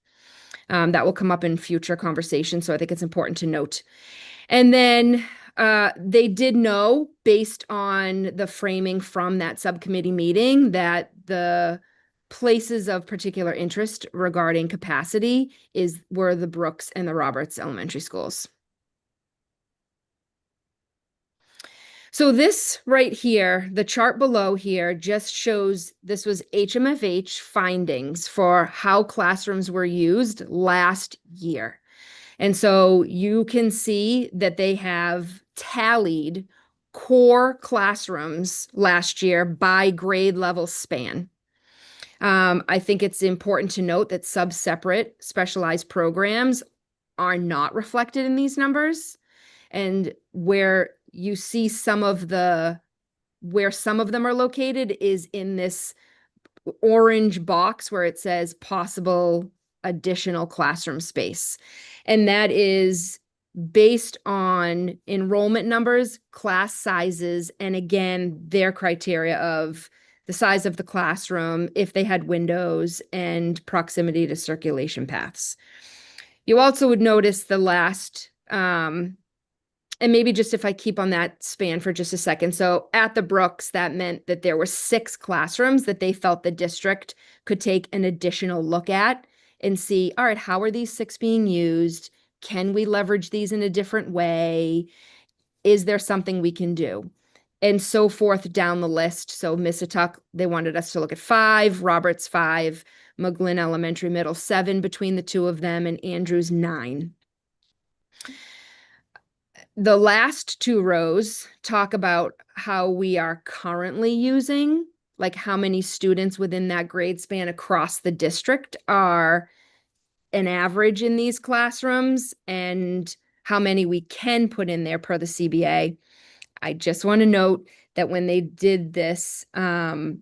B: That will come up in future conversations, so I think it's important to note. And then they did know, based on the framing from that subcommittee meeting, that the places of particular interest regarding capacity were the Brooks and the Roberts elementary schools. So this right here, the chart below here, just shows this was HMFH findings for how classrooms were used last year. And so you can see that they have tallied core classrooms last year by grade level span. I think it's important to note that sub-separate specialized programs are not reflected in these numbers. And where you see where some of them are located is in this orange box where it says possible additional classroom space. And that is based on enrollment numbers, class sizes, and again, their criteria of the size of the classroom, if they had windows, and proximity to circulation paths. You also would notice the last, and maybe just if I keep on that span for just a second. So at the Brooks, that meant that there were 6 classrooms that they felt the district could take an additional look at and see, all right, how are these 6 being used? Can we leverage these in a different way? Is there something we can do? And so forth down the list. So Missatuck, they wanted us to look at 5, Roberts 5, McGlynn Elementary Middle 7 between the two of them, and Andrews 9. The last 2 rows talk about how we are currently using, like how many students within that grade span across the district are an average in these classrooms and how many we can put in there per the CBA. I just want to note that when they did this, there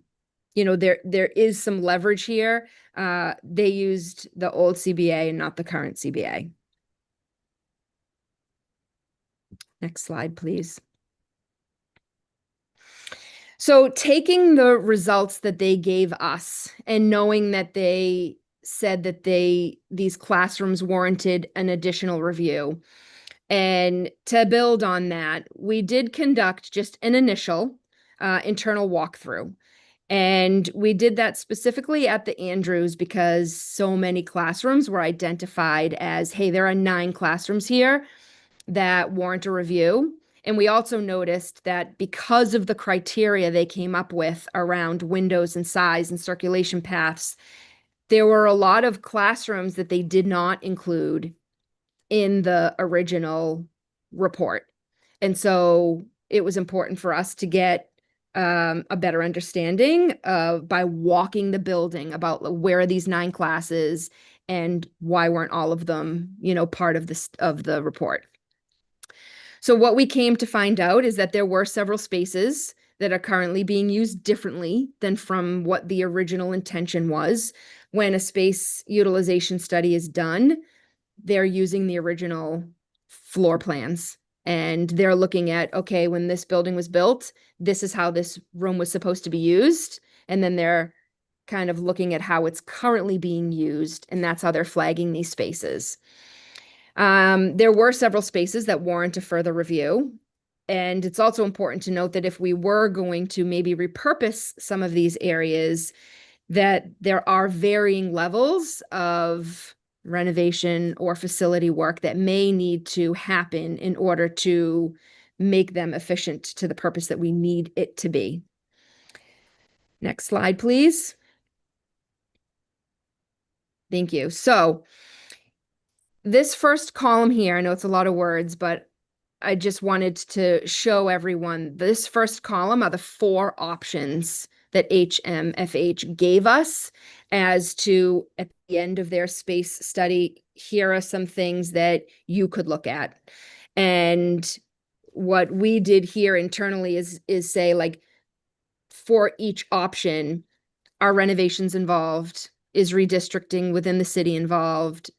B: is some leverage here. They used the old CBA and not the current CBA. Next slide, please. So taking the results that they gave us and knowing that they said that these classrooms warranted an additional review, and to build on that, we did conduct just an initial internal walkthrough. And we did that specifically at the Andrews because so many classrooms were identified as, hey, there are 9 classrooms here that warrant a review. And we also noticed that because of the criteria they came up with around windows and size and circulation paths, there were a lot of classrooms that they did not include in the original report. And so it was important for us to get a better understanding by walking the building about where are these 9 classes and why weren't all of them, part of the report. So what we came to find out is that there were several spaces that are currently being used differently than from what the original intention was. When a space utilization study is done, they're using the original floor plans and they're looking at, okay, when this building was built, this is how this room was supposed to be used. And then they're kind of looking at how it's currently being used, and that's how they're flagging these spaces. There were several spaces that warrant a further review. And it's also important to note that if we were going to maybe repurpose some of these areas, that there are varying levels of renovation or facility work that may need to happen in order to make them efficient to the purpose that we need it to be. Next slide, please. Thank you. So this first column here, I know it's a lot of words, but I just wanted to show everyone this first column are the 4 options that HMFH gave us as to, at the end of their space study, here are some things that you could look at. And what we did here internally is say, like, for each option, are renovations involved? Is redistricting within the city involved?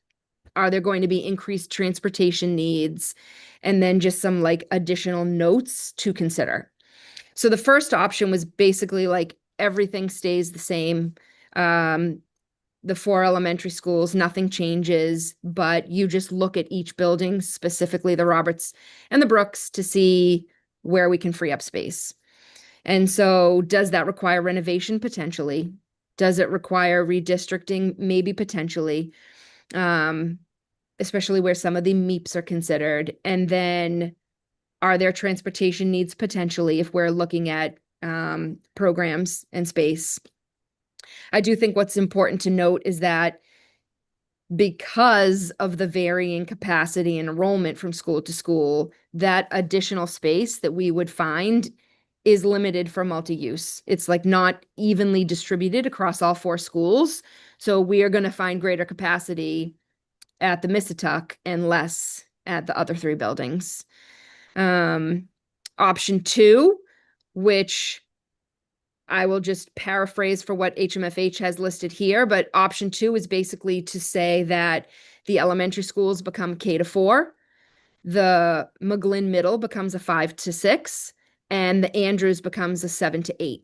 B: Are there going to be increased transportation needs? And then just some like additional notes to consider. So the first option was basically like everything stays the same. the 4 elementary schools, nothing changes, but you just look at each building, specifically the Roberts and the Brooks, to see where we can free up space. And so does that require renovation? Potentially. Does it require redistricting? Maybe potentially, especially where some of the MEPs are considered. And then are there transportation needs? Potentially, if we're looking at programs and space. I do think what's important to note is that because of the varying capacity and enrollment from school to school, that additional space that we would find is limited for multi-use. It's like not evenly distributed across all 4 schools. So we are going to find greater capacity at the Missatuck and less at the other 3 buildings. Option 2, which I will just paraphrase for what HMFH has listed here, but option 2 is basically to say that the elementary schools become K-4, the McGlynn Middle becomes a 5-6, and the Andrews becomes a 7-8.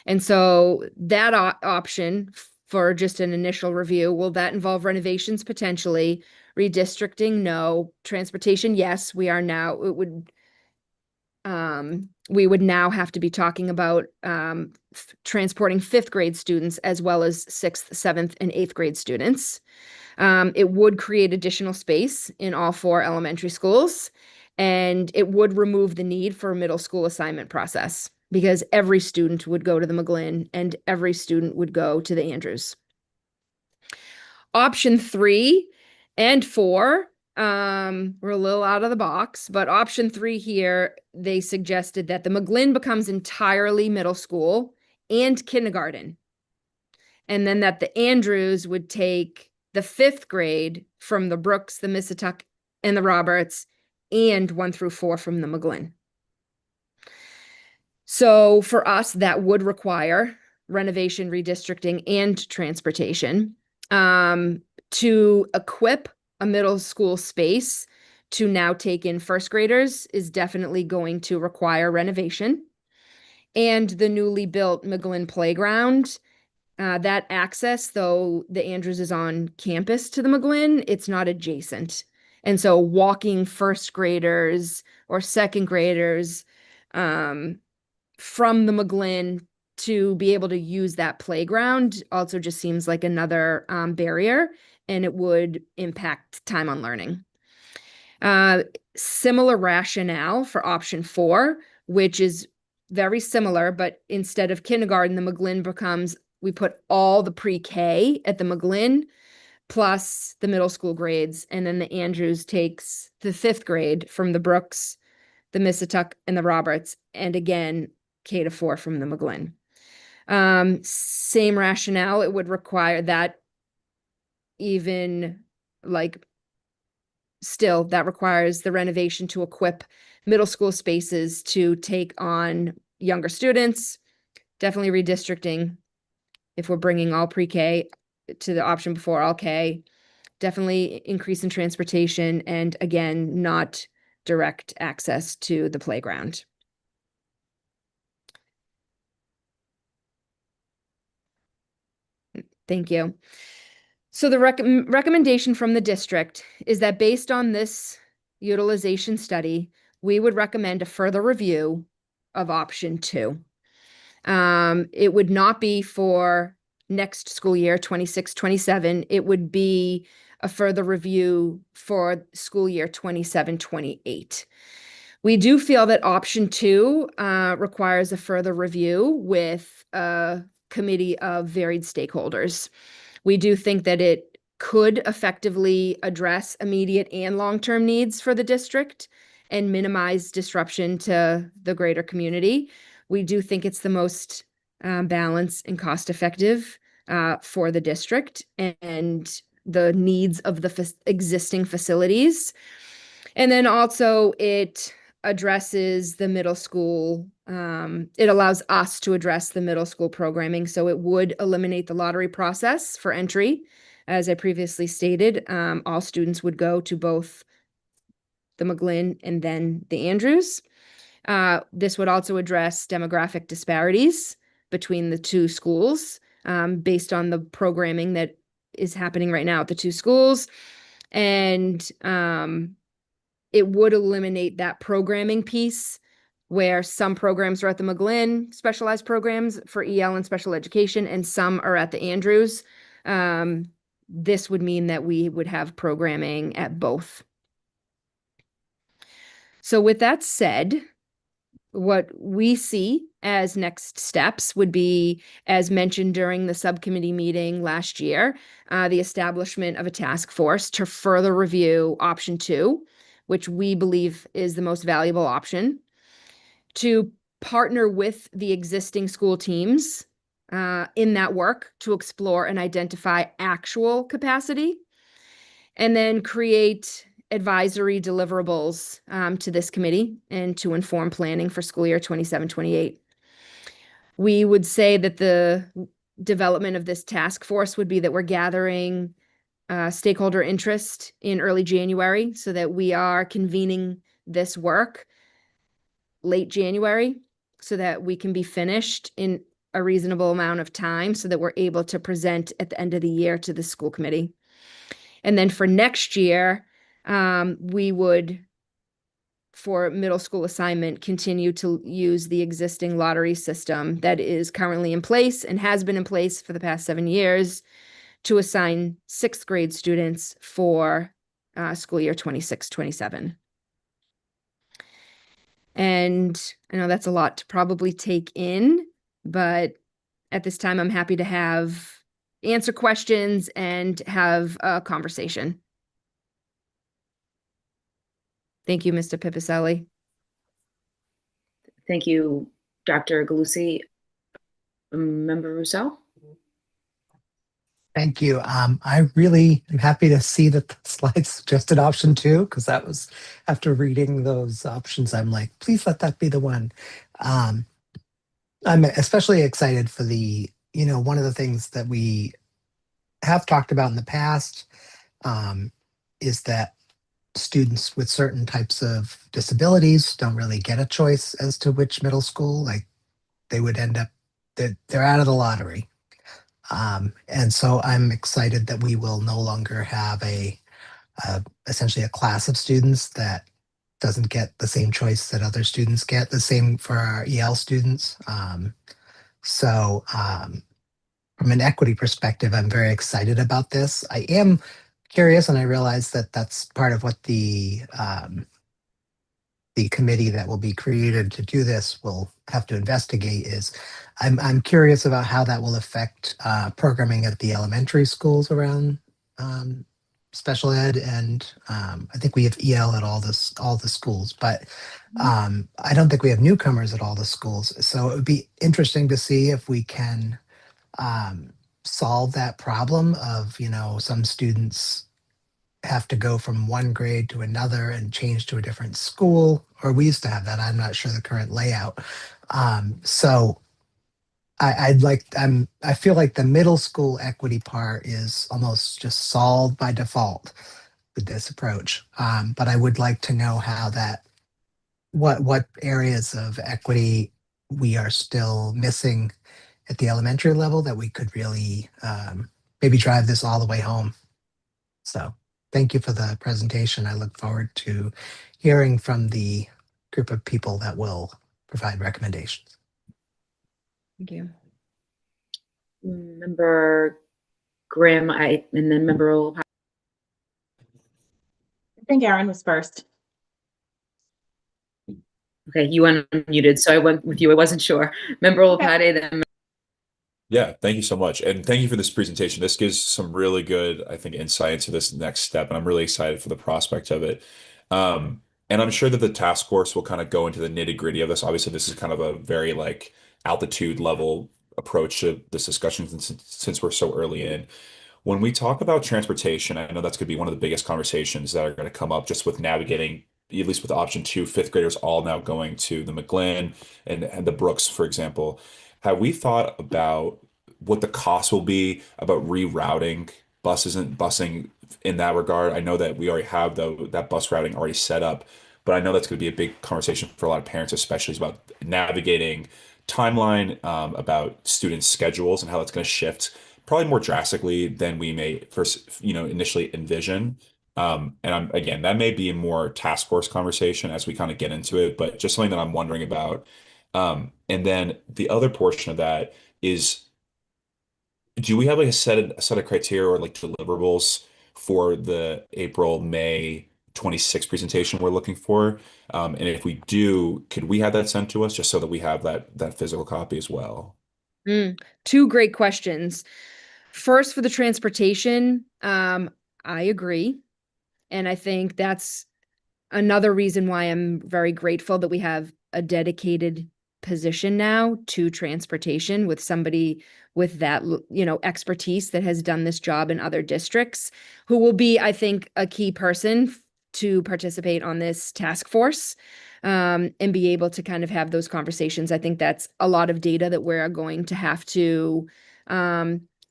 B: And so that option for just an initial review, will that involve renovations? Potentially. Redistricting? No. Transportation? Yes. We would now have to be talking about transporting 5th grade students as well as 6th, 7th, and 8th grade students. It would create additional space in all 4 elementary schools, and it would remove the need for a middle school assignment process because every student would go to the McGlynn and every student would go to the Andrews. Option 3 and 4, we're a little out of the box, but option 3 here, they suggested that the McGlynn becomes entirely middle school and kindergarten. And then that the Andrews would take the 5th grade from the Brooks, the Missatuck, and the Roberts, and 1 through 4 from the McGlynn. So for us, that would require renovation, redistricting, and transportation to equip a middle school space to now take in 1st graders is definitely going to require renovation. And the newly built McGlynn playground, that access, though the Andrews is on campus to the McGlynn, it's not adjacent. And so walking 1st graders or 2nd graders from the McGlynn to be able to use that playground also just seems like another barrier, and it would impact time on learning. Similar rationale for option 4, which is very similar, but instead of kindergarten, the McGlynn becomes, we put all the pre-K at the McGlynn plus the middle school grades, and then the Andrews takes the 5th grade from the Brooks, the Missatuck, and the Roberts, and again, K-4 from the McGlynn. Same rationale, it would require that even like still that requires the renovation to equip middle school spaces to take on younger students, definitely redistricting if we're bringing all pre-K to the option before all K, definitely increase in transportation, and again, not direct access to the playground. Thank you. So the recommendation from the district is that based on this utilization study, we would recommend a further review of option 2. It would not be for next school year, 26-27. It would be a further review for school year 27-28. We do feel that option 2 requires a further review with a committee of varied stakeholders. We do think that it could effectively address immediate and long-term needs for the district and minimize disruption to the greater community. We do think it's the most balanced and cost-effective for the district and the needs of the existing facilities. And then also it addresses the middle school. It allows us to address the middle school programming. So it would eliminate the lottery process for entry. As I previously stated, all students would go to both the McGlynn and then the Andrews. This would also address demographic disparities between the 2 schools. based on the programming that is happening right now at the two schools. And it would eliminate that programming piece where some programs are at the McGlynn specialized programs for EL and special education, and some are at the Andrews. This would mean that we would have programming at both. So with that said, what we see as next steps would be, as mentioned during the subcommittee meeting last year, the establishment of a task force to further review option 2, which we believe is the most valuable option, to partner with the existing school teams in that work to explore and identify actual capacity, and then create advisory deliverables to this committee and to inform planning for school year 27-28. We would say that the development of this task force would be that we're gathering stakeholder interest in early January so that we are convening this work late January so that we can be finished in a reasonable amount of time so that we're able to present at the end of the year to the school committee. And then for next year, we would, for middle school assignment, continue to use the existing lottery system that is currently in place and has been in place for the past 7 years to assign 6th grade students for school year 26-27. And I know that's a lot to probably take in, but at this time, I'm happy to answer questions and have a conversation. Thank you, Mr. Pipicelli.
A: Thank you, Dr. Galusi. Member Rousseau?
E: Thank you. I really am happy to see that the slides suggested option 2, because that was, after reading those options, I'm like, please let that be the one. I'm especially excited for one of the things that we have talked about in the past is that students with certain types of disabilities don't really get a choice as to which middle school. Like, they would end up, they're out of the lottery. And so I'm excited that we will no longer have essentially a class of students that doesn't get the same choice that other students get. The same for our EL students. So from an equity perspective, I'm very excited about this. I am curious, and I realize that that's part of what the committee that will be created to do this will have to investigate. Is I'm curious about how that will affect programming at the elementary schools around special ed, and I think we have EL at all the schools, but I don't think we have newcomers at all the schools. So it would be interesting to see if we can solve that problem of, some students have to go from one grade to another and change to a different school, or we used to have that. I'm not sure the current layout. So I feel like the middle school equity part is almost just solved by default with this approach. But I would like to know how what areas of equity we are still missing at the elementary level that we could really maybe drive this all the way home. So thank you for the presentation. I look forward to hearing from the group of people that will provide recommendations.
B: Thank you.
A: Member Grimm, and then Member Olopati.
M: I think Aaron was first.
A: Okay, you unmuted, so I went with you. I wasn't sure. Member Olopati, then.
O: Yeah, thank you so much. And thank you for this presentation. This gives some really good, I think, insight into this next step. And I'm really excited for the prospect of it. And I'm sure that the task force will kind of go into the nitty-gritty of this. Obviously, this is kind of a very altitude level approach to this discussion since we're so early in. When we talk about transportation, I know that's going to be one of the biggest conversations that are going to come up just with navigating, at least with option 2, 5th graders all now going to the McGlynn and the Brooks, for example. Have we thought about what the cost will be about rerouting buses and busing in that regard? I know that we already have that bus routing already set up, but I know that's going to be a big conversation for a lot of parents, especially about navigating timeline about student schedules and how that's going to shift probably more drastically than we may first, initially envision. And again, that may be a more task force conversation as we kind of get into it, but just something that I'm wondering about. And then the other portion of that is, do we have like a set of criteria or like deliverables for the April, May 26 presentation we're looking for? And if we do, could we have that sent to us just so that we have that physical copy as well?
B: Two great questions. First, for the transportation, I agree. And I think that's another reason why I'm very grateful that we have a dedicated position now to transportation with somebody with that, expertise that has done this job in other districts, who will be, I think, a key person to participate on this task force, and be able to kind of have those conversations. I think that's a lot of data that we're going to have to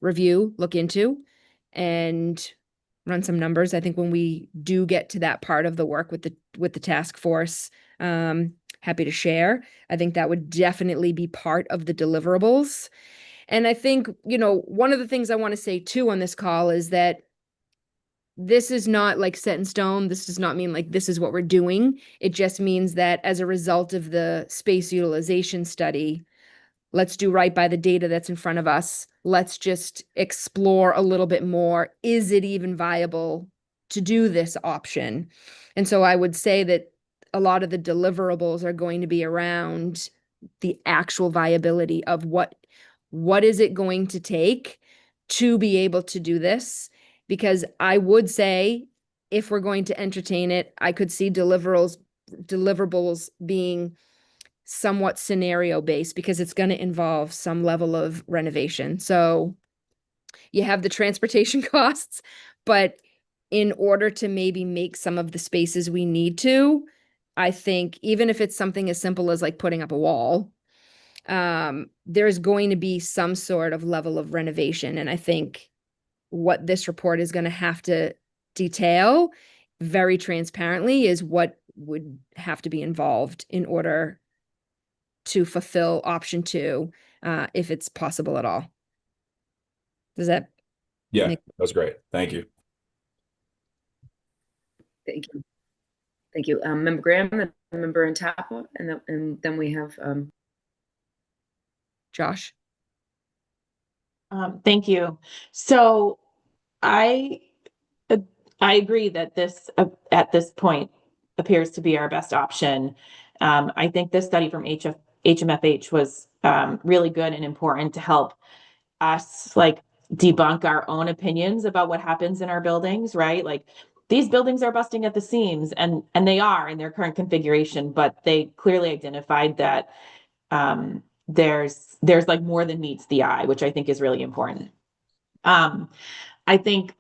B: review, look into, and run some numbers. I think when we do get to that part of the work with the task force, happy to share. I think that would definitely be part of the deliverables. And I think, one of the things I want to say too on this call is that this is not like set in stone. This does not mean like this is what we're doing. It just means that as a result of the space utilization study, let's do right by the data that's in front of us. Let's just explore a little bit more. Is it even viable to do this option? And so I would say that a lot of the deliverables are going to be around the actual viability of what is it going to take to be able to do this? Because I would say if we're going to entertain it, I could see deliverables being somewhat scenario based because it's going to involve some level of renovation. So you have the transportation costs, but in order to maybe make some of the spaces we need to, I think even if it's something as simple as like putting up a wall, there's going to be some sort of level of renovation. And I think what this report is going to have to detail very transparently is what would have to be involved in order to fulfill option 2, if it's possible at all. Does that
O: Yeah,
B: make
O: that was great. Thank you.
A: Thank you. Thank you. Member Graham and Member Antapa, and then we have
B: Josh?
M: Thank you. So I agree that this at this point appears to be our best option. I think this study from HMFH was really good and important to help us like debunk our own opinions about what happens in our buildings, right? Like these buildings are busting at the seams, and they are in their current configuration, but they clearly identified that there's like more than meets the eye, which I think is really important. I think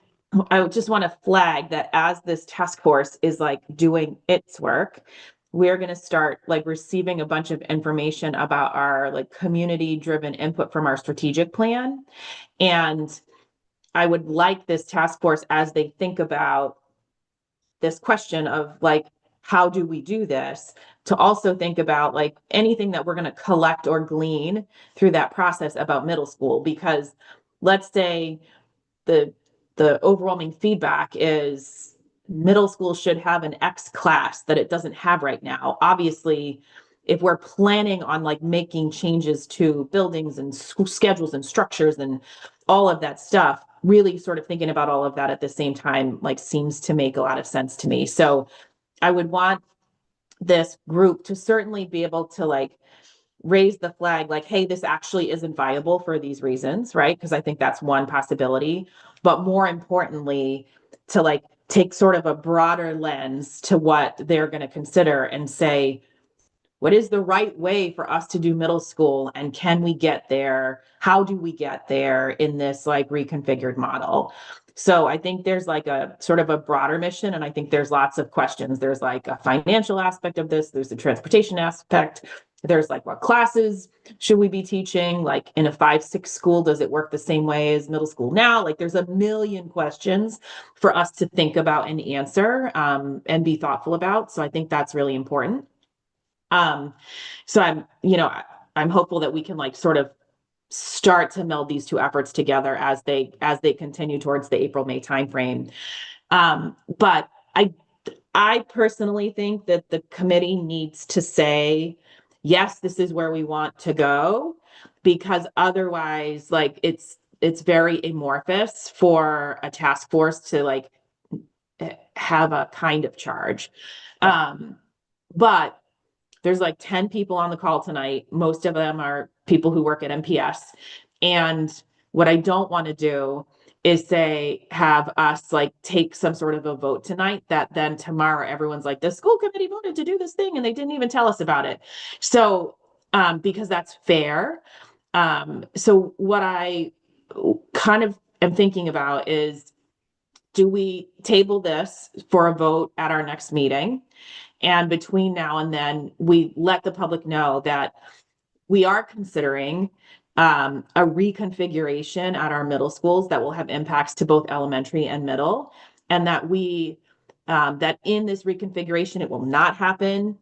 M: I just want to flag that as this task force is like doing its work, we're going to start like receiving a bunch of information about our like community driven input from our strategic plan. And I would like this task force, as they think about this question of like, how do we do this, to also think about like anything that we're going to collect or glean through that process about middle school. Because let's say the overwhelming feedback is middle school should have an X class that it doesn't have right now. Obviously, if we're planning on like making changes to buildings and school schedules and structures and all of that stuff, really sort of thinking about all of that at the same time, like seems to make a lot of sense to me. So I would want this group to certainly be able to like raise the flag, like, hey, this actually isn't viable for these reasons, right? Because I think that's one possibility. But more importantly, to like take sort of a broader lens to what they're going to consider and say, what is the right way for us to do middle school? And can we get there? How do we get there in this like reconfigured model? So I think there's like a sort of a broader mission. And I think there's lots of questions. There's like a financial aspect of this. There's a transportation aspect. There's like, what classes should we be teaching? Like in a 5-6 school, does it work the same way as middle school now? Like there's a million questions for us to think about and answer, and be thoughtful about. So I think that's really important. So I'm hopeful that we can like sort of start to meld these two efforts together as they continue towards the April-May timeframe. But I personally think that the committee needs to say, yes, this is where we want to go, because otherwise, like it's very amorphous for a task force to like have a kind of charge. But there's like 10 people on the call tonight. Most of them are people who work at MPS. And what I don't want to do is say, have us like take some sort of a vote tonight that then tomorrow everyone's like, the school committee voted to do this thing and they didn't even tell us about it. So, because that's fair. So what I kind of am thinking about is, do we table this for a vote at our next meeting? And between now and then, we let the public know that we are considering a reconfiguration at our middle schools that will have impacts to both elementary and middle, and that that in this reconfiguration, it will not happen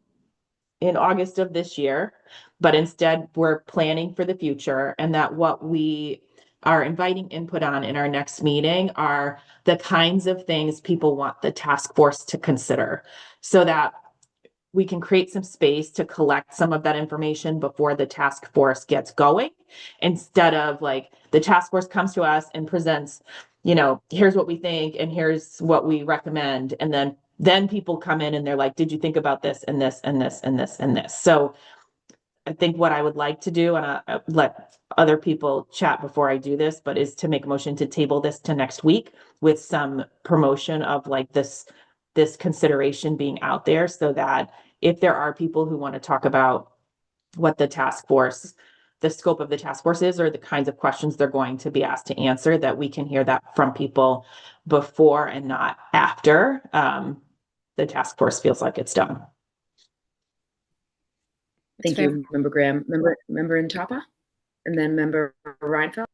M: in August of this year, but instead we're planning for the future, and that what we are inviting input on in our next meeting are the kinds of things people want the task force to consider, so that we can create some space to collect some of that information before the task force gets going, instead of like the task force comes to us and presents, here's what we think and here's what we recommend. And then people come in and they're like, did you think about this and this and this and this and this? So I think what I would like to do, and I let other people chat before I do this, but is to make a motion to table this to next week with some promotion of like this consideration being out there, so that if there are people who want to talk about what the scope of the task force is, or the kinds of questions they're going to be asked to answer, that we can hear that from people before and not after the task force feels like it's done.
A: Thank you, Member Graham. Member Ntapa, and then Member Reinfeldt.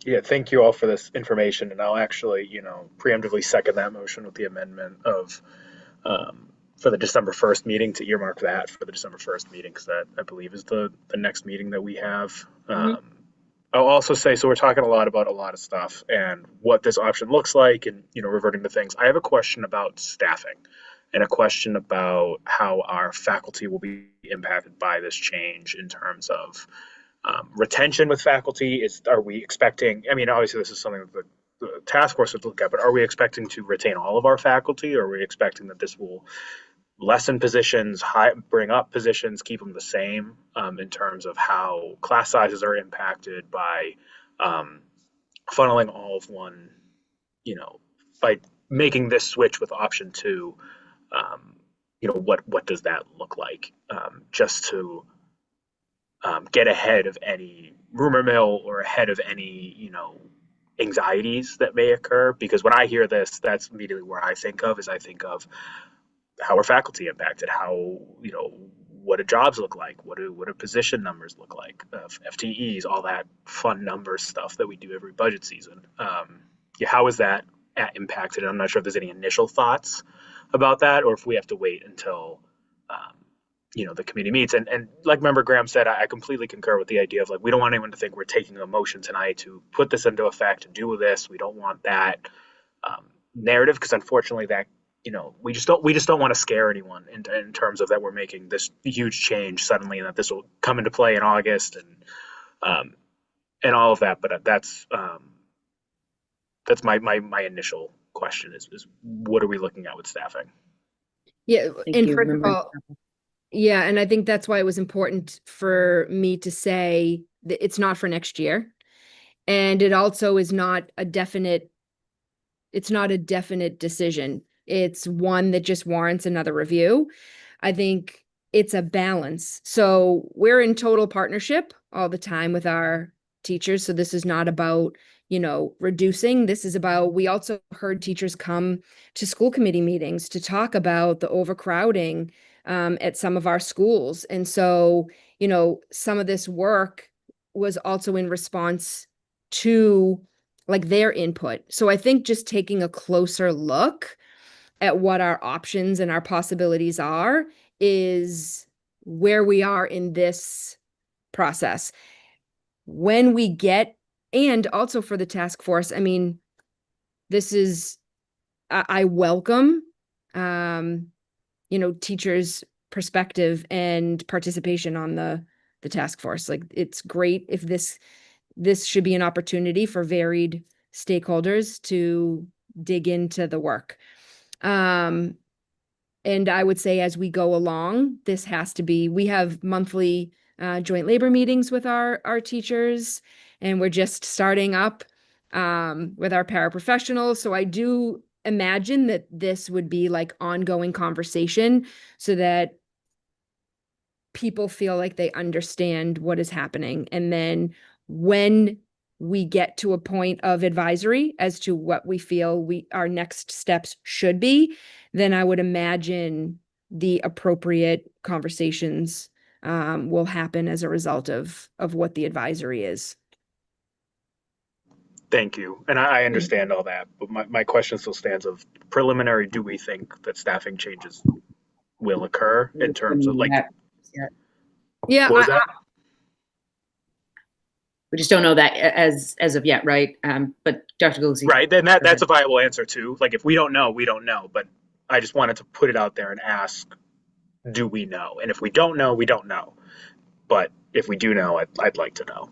J: Yeah, thank you all for this information, and I'll actually, preemptively second that motion with the amendment of for the December 1st meeting, to earmark that for the December 1st meeting, because that, I believe, is the next meeting that we have. I'll also say, so we're talking a lot about a lot of stuff and what this option looks like, and reverting to things. I have a question about staffing, and a question about how our faculty will be impacted by this change in terms of retention with faculty. Are we expecting, obviously this is something that the task force would look at, but are we expecting to retain all of our faculty, or are we expecting that this will lessen positions, bring up positions, keep them the same, in terms of how class sizes are impacted by funneling all of one, by making this switch with option 2, what does that look like, just to get ahead of any rumor mill or ahead of any, anxieties that may occur. Because when I hear this, that's immediately where I think of how are faculty impacted, how, what do jobs look like, what do position numbers look like, FTEs, all that fun number stuff that we do every budget season. How is that impacted? I'm not sure if there's any initial thoughts about that, or if we have to wait until the committee meets. And like Member Graham said, I completely concur with the idea of, like, we don't want anyone to think we're taking a motion tonight to put this into effect, to do this. We don't want that narrative, because unfortunately that, we just don't want to scare anyone in terms of that we're making this huge change suddenly, and that this will come into play in August and all of that. But that's my initial question is what are we looking at with staffing?
B: Yeah,
A: Thank
B: and
A: you,
B: first of
A: Member
B: all, yeah, and I think that's why it was important for me to say that it's not for next year. And it also is not a definite, it's not a definite decision. It's one that just warrants another review. I think it's a balance. So we're in total partnership all the time with our teachers. So this is not about, reducing. This is about, we also heard teachers come to school committee meetings to talk about the overcrowding at some of our schools. And so, some of this work was also in response to like their input. So I think just taking a closer look at what our options and our possibilities are is where we are in this process. When we get, and also for the task force, I mean, this is, I welcome, teachers' perspective and participation on the task force. Like, it's great if this should be an opportunity for varied stakeholders to dig into the work. And I would say as we go along, this has to be, we have monthly joint labor meetings with our teachers, and we're just starting up with our paraprofessionals. So I do imagine that this would be like ongoing conversation so that people feel like they understand what is happening. And then when we get to a point of advisory as to what we feel our next steps should be, then I would imagine the appropriate conversations will happen as a result of what the advisory is.
J: Thank you. And I understand all that, but my question still stands of preliminary, do we think that staffing changes will occur in terms of like,
B: Yeah,
J: what was that?
A: We just don't know that as of yet, right? But Dr. Gulsi.
J: Right. Then that's a viable answer too. Like if we don't know, we don't know. But I just wanted to put it out there and ask, do we know? And if we don't know, we don't know. But if we do know, I'd like to know.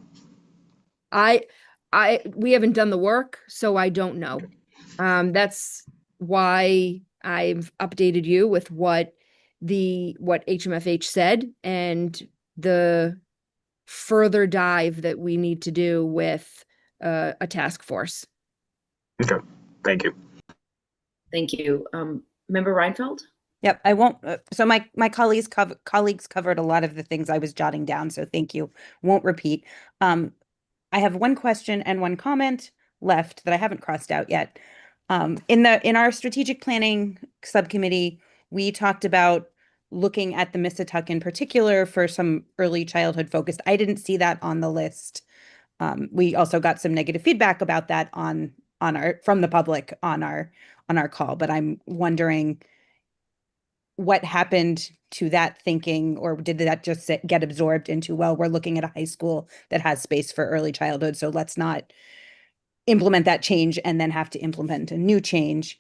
B: We haven't done the work, so I don't know. That's why I've updated you with what HMFH said and the further dive that we need to do with a task force.
J: Okay, thank you.
A: Thank you. Member Reinfeld?
D: Yep, I won't. So my colleagues covered a lot of the things I was jotting down. So thank you. Won't repeat. I have one question and one comment left that I haven't crossed out yet. In our strategic planning subcommittee, we talked about looking at the Missituck in particular for some early childhood focused. I didn't see that on the list. We also got some negative feedback about that from the public on our call, but I'm wondering what happened to that thinking, or did that just get absorbed into, well, we're looking at a high school that has space for early childhood, so let's not implement that change and then have to implement a new change.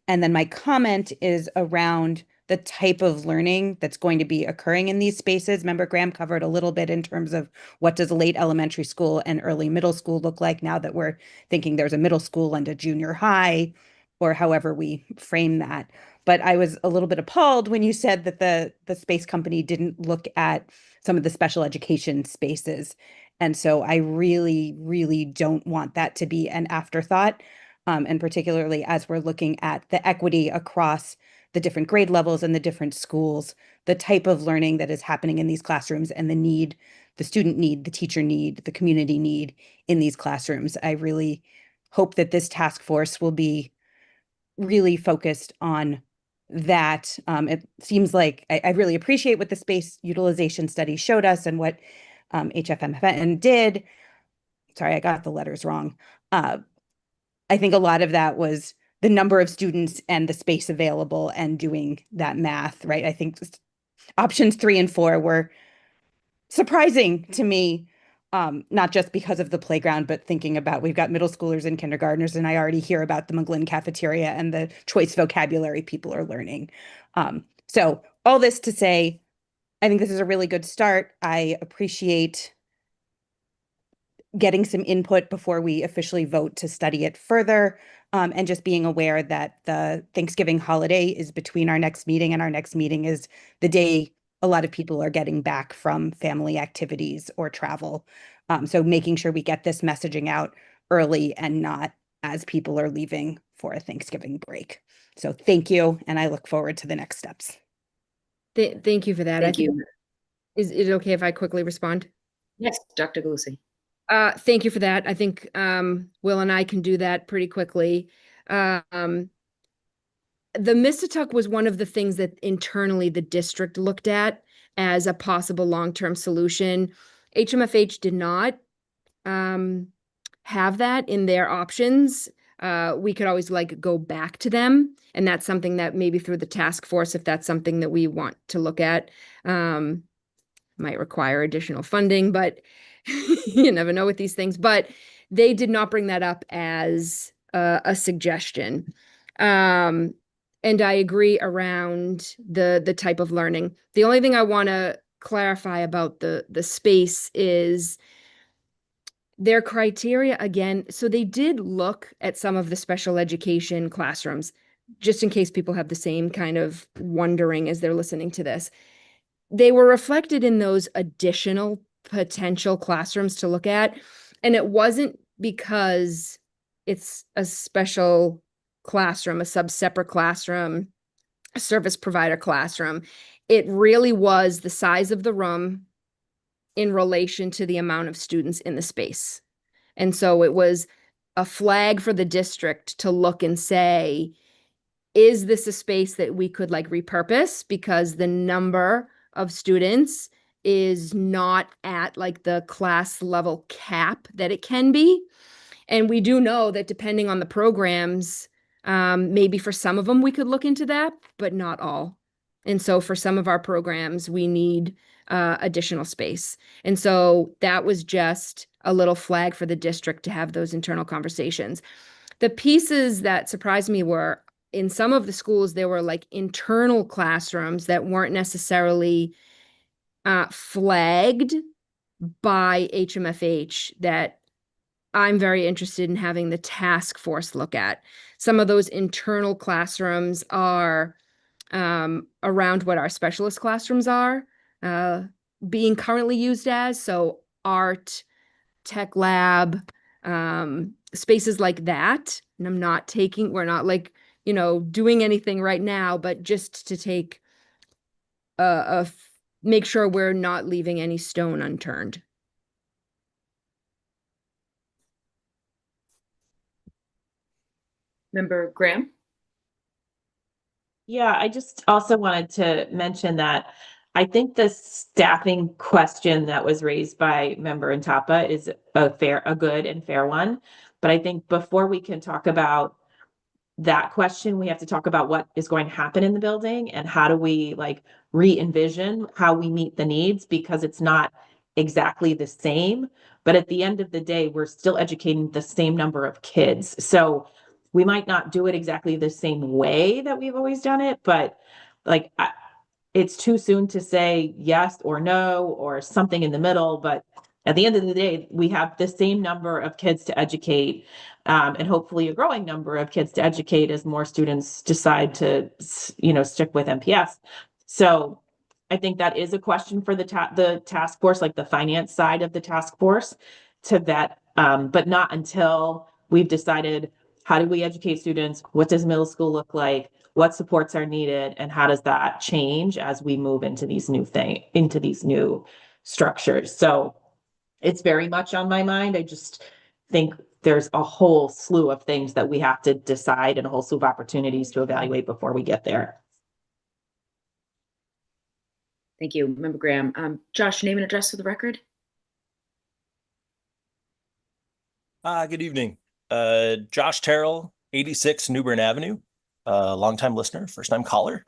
D: And then my comment is around the type of learning that's going to be occurring in these spaces. Member Graham covered a little bit in terms of what does a late elementary school and early middle school look like now that we're thinking there's a middle school and a junior high, or however we frame that. But I was a little bit appalled when you said that the space company didn't look at some of the special education spaces. And so I really, really don't want that to be an afterthought. And particularly as we're looking at the equity across the different grade levels and the different schools, the type of learning that is happening in these classrooms and the need, the student need, the teacher need, the community need in these classrooms. I really hope that this task force will be really focused on that. It seems like I really appreciate what the space utilization study showed us and what HFMFN did. Sorry, I got the letters wrong. I think a lot of that was the number of students and the space available and doing that math, right? I think options 3 and 4 were surprising to me, not just because of the playground, but thinking about, we've got middle schoolers and kindergartners, and I already hear about the McGlynn cafeteria and the choice vocabulary people are learning. So all this to say, I think this is a really good start. I appreciate getting some input before we officially vote to study it further, and just being aware that the Thanksgiving holiday is between our next meeting, and our next meeting is the day a lot of people are getting back from family activities or travel. So making sure we get this messaging out early and not as people are leaving for a Thanksgiving break. So thank you, and I look forward to the next steps.
B: Thank you for that.
A: Thank you.
B: Is it okay if I quickly respond?
A: Yes, Dr. Gulsi.
B: Thank you for that. I think Will and I can do that pretty quickly. The Missituck was one of the things that internally the district looked at as a possible long-term solution. HMFH did not have that in their options. We could always go back to them, and that's something that maybe through the task force, if that's something that we want to look at. might require additional funding, but you never know with these things. But they did not bring that up as a suggestion. And I agree around the type of learning. The only thing I want to clarify about the space is their criteria again. So they did look at some of the special education classrooms, just in case people have the same kind of wondering as they're listening to this. They were reflected in those additional potential classrooms to look at. And it wasn't because it's a special classroom, a separate classroom, a service provider classroom. It really was the size of the room in relation to the amount of students in the space. And so it was a flag for the district to look and say, is this a space that we could like repurpose because the number of students is not at like the class level cap that it can be? And we do know that depending on the programs, maybe for some of them we could look into that, but not all. And so for some of our programs, we need additional space. And so that was just a little flag for the district to have those internal conversations. The pieces that surprised me were in some of the schools, there were like internal classrooms that weren't necessarily flagged by HMFH that I'm very interested in having the task force look at. Some of those internal classrooms are around what our specialist classrooms are being currently used as. So art, tech lab, spaces like that. And we're not like, doing anything right now, but just to take make sure we're not leaving any stone unturned.
A: Member Graham?
M: Yeah, I just also wanted to mention that I think the staffing question that was raised by Member Intapa is a good and fair one. But I think before we can talk about that question, we have to talk about what is going to happen in the building and how do we like re-envision how we meet the needs, because it's not exactly the same. But at the end of the day, we're still educating the same number of kids. So we might not do it exactly the same way that we've always done it, but like it's too soon to say yes or no or something in the middle. But at the end of the day, we have the same number of kids to educate, and hopefully a growing number of kids to educate as more students decide to, stick with MPS. So I think that is a question for the task force, like the finance side of the task force to vet, but not until we've decided how do we educate students? What does middle school look like? What supports are needed? And how does that change as we move into these new structures? So it's very much on my mind. I just think there's a whole slew of things that we have to decide and a whole slew of opportunities to evaluate before we get there.
A: Thank you, Member Graham. Josh, name and address for the record.
Q: Good evening. Josh Terrell, 86 Newbern Avenue, longtime listener, first time caller.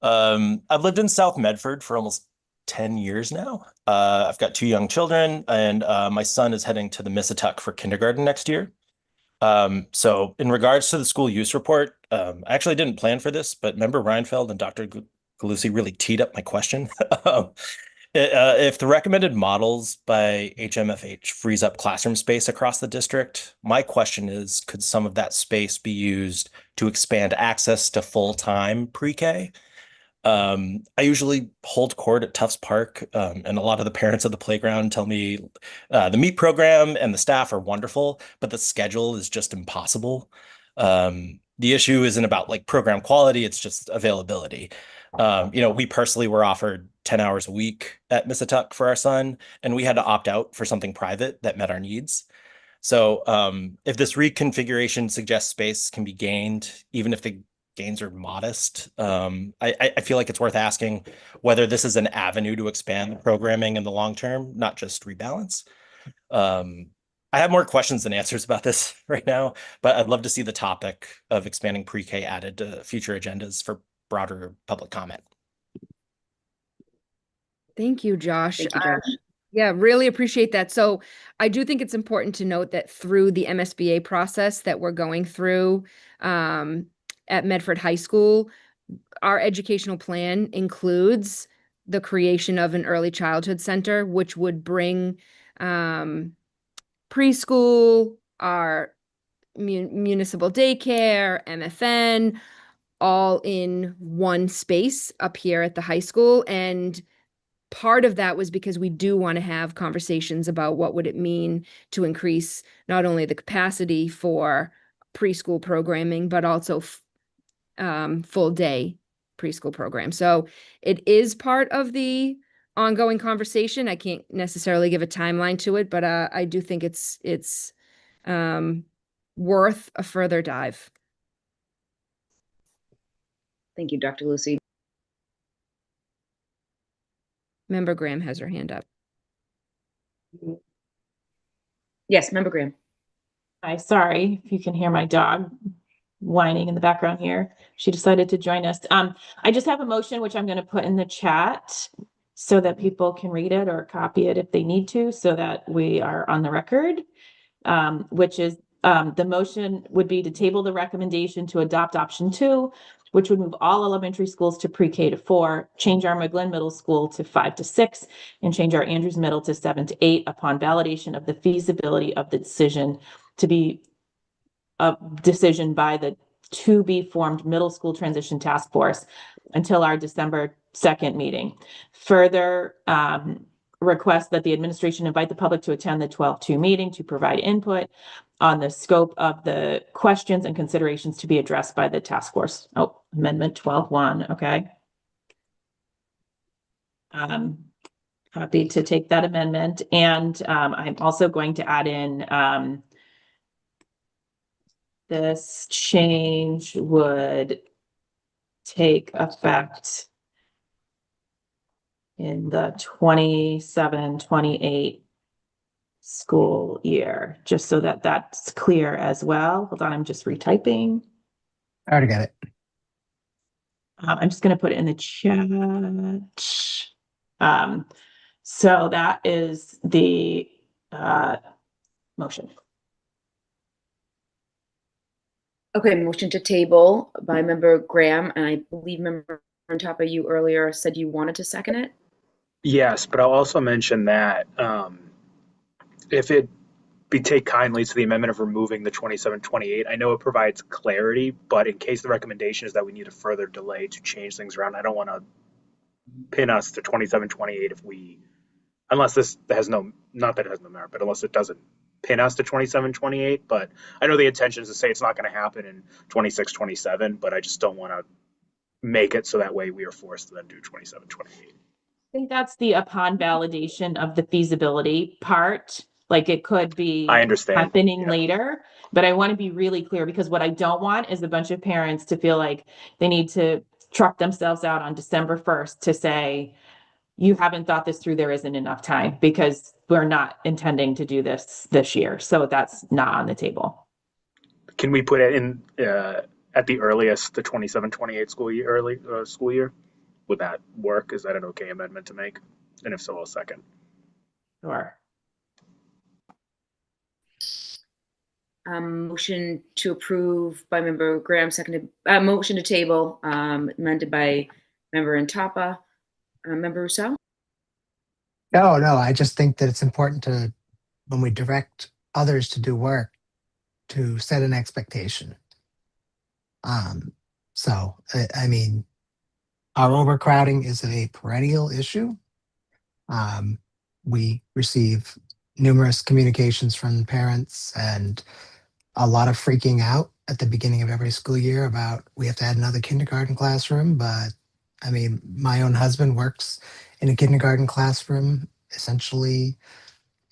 Q: I've lived in South Medford for almost 10 years now. I've got 2 young children, and my son is heading to the Missatuck for kindergarten next year. So in regards to the school use report, I actually didn't plan for this, but Member Reinfeld and Dr. Galusi really teed up my question. If the recommended models by HMFH frees up classroom space across the district, my question is, could some of that space be used to expand access to full-time pre-K? I usually hold court at Tufts Park, and a lot of the parents of the playground tell me the meet program and the staff are wonderful, but the schedule is just impossible. The issue isn't about like program quality, it's just availability. We personally were offered 10 hours a week at Missatuck for our son, and we had to opt out for something private that met our needs. So if this reconfiguration suggests space can be gained, even if the gains are modest, I feel like it's worth asking whether this is an avenue to expand the programming in the long term, not just rebalance. I have more questions than answers about this right now, but I'd love to see the topic of expanding pre-K added to future agendas for broader public comment.
B: Thank you, Josh.
A: Thank you, Josh.
B: Yeah, really appreciate that. So I do think it's important to note that through the MSBA process that we're going through at Medford High School, our educational plan includes the creation of an early childhood center, which would bring preschool, our municipal daycare, MFN, all in one space up here at the high school. And part of that was because we do want to have conversations about what would it mean to increase not only the capacity for preschool programming, but also full day preschool program. So it is part of the ongoing conversation. I can't necessarily give a timeline to it, but I do think it's worth a further dive.
A: Thank you, Dr. Lucy.
B: Member Graham has her hand up.
A: Yes, Member Graham.
M: Hi, sorry if you can hear my dog whining in the background here. She decided to join us. I just have a motion which I'm going to put in the chat so that people can read it or copy it if they need to, so that we are on the record, which is the motion would be to table the recommendation to adopt option 2, which would move all elementary schools to pre-K to 4, change our McGlynn Middle School to 5 to 6, and change our Andrews Middle to 7 to 8 upon validation of the feasibility of the decision to be a decision by the to be formed middle school transition task force until our December 2nd meeting. Further, request that the administration invite the public to attend the 12-2 meeting to provide input on the scope of the questions and considerations to be addressed by the task force. Oh, amendment 12-1, okay. Happy to take that amendment. And I'm also going to add in this change would take effect in the 27-28 school year, just so that that's clear as well. Hold on, I'm just retyping.
E: I already got it.
M: I'm just going to put it in the chat. So that is the motion.
A: Okay, motion to table by Member Graham, and I believe Member Ntapa, you earlier said you wanted to second it?
J: Yes, but I'll also mention that if it be take kindly to the amendment of removing the 27-28, I know it provides clarity, but in case the recommendation is that we need a further delay to change things around, I don't want to pin us to 27-28 if we, unless this has no, not that it has no merit, but unless it doesn't pin us to 27-28. But I know the intention is to say it's not going to happen in 26-27, but I just don't want to make it so that way we are forced to then do 27-28.
M: I think that's the upon validation of the feasibility part. Like it could be
J: I understand.
M: happening later, but I want to be really clear, because what I don't want is a bunch of parents to feel like they need to truck themselves out on December 1st to say, you haven't thought this through, there isn't enough time, because we're not intending to do this year. So that's not on the table.
J: Can we put it in at the earliest, the 27-28 school year, school year? Would that work? Is that an okay amendment to make? And if so, I'll second.
M: Sure.
A: Motion to approve by Member Graham, seconded. Motion to table, amended by Member Ntapa. Member Rousseau?
E: No, I just think that it's important to, when we direct others to do work, to set an expectation. So, I mean, our overcrowding is a perennial issue. We receive numerous communications from parents and a lot of freaking out at the beginning of every school year about we have to add another kindergarten classroom. But I mean, my own husband works in a kindergarten classroom. Essentially,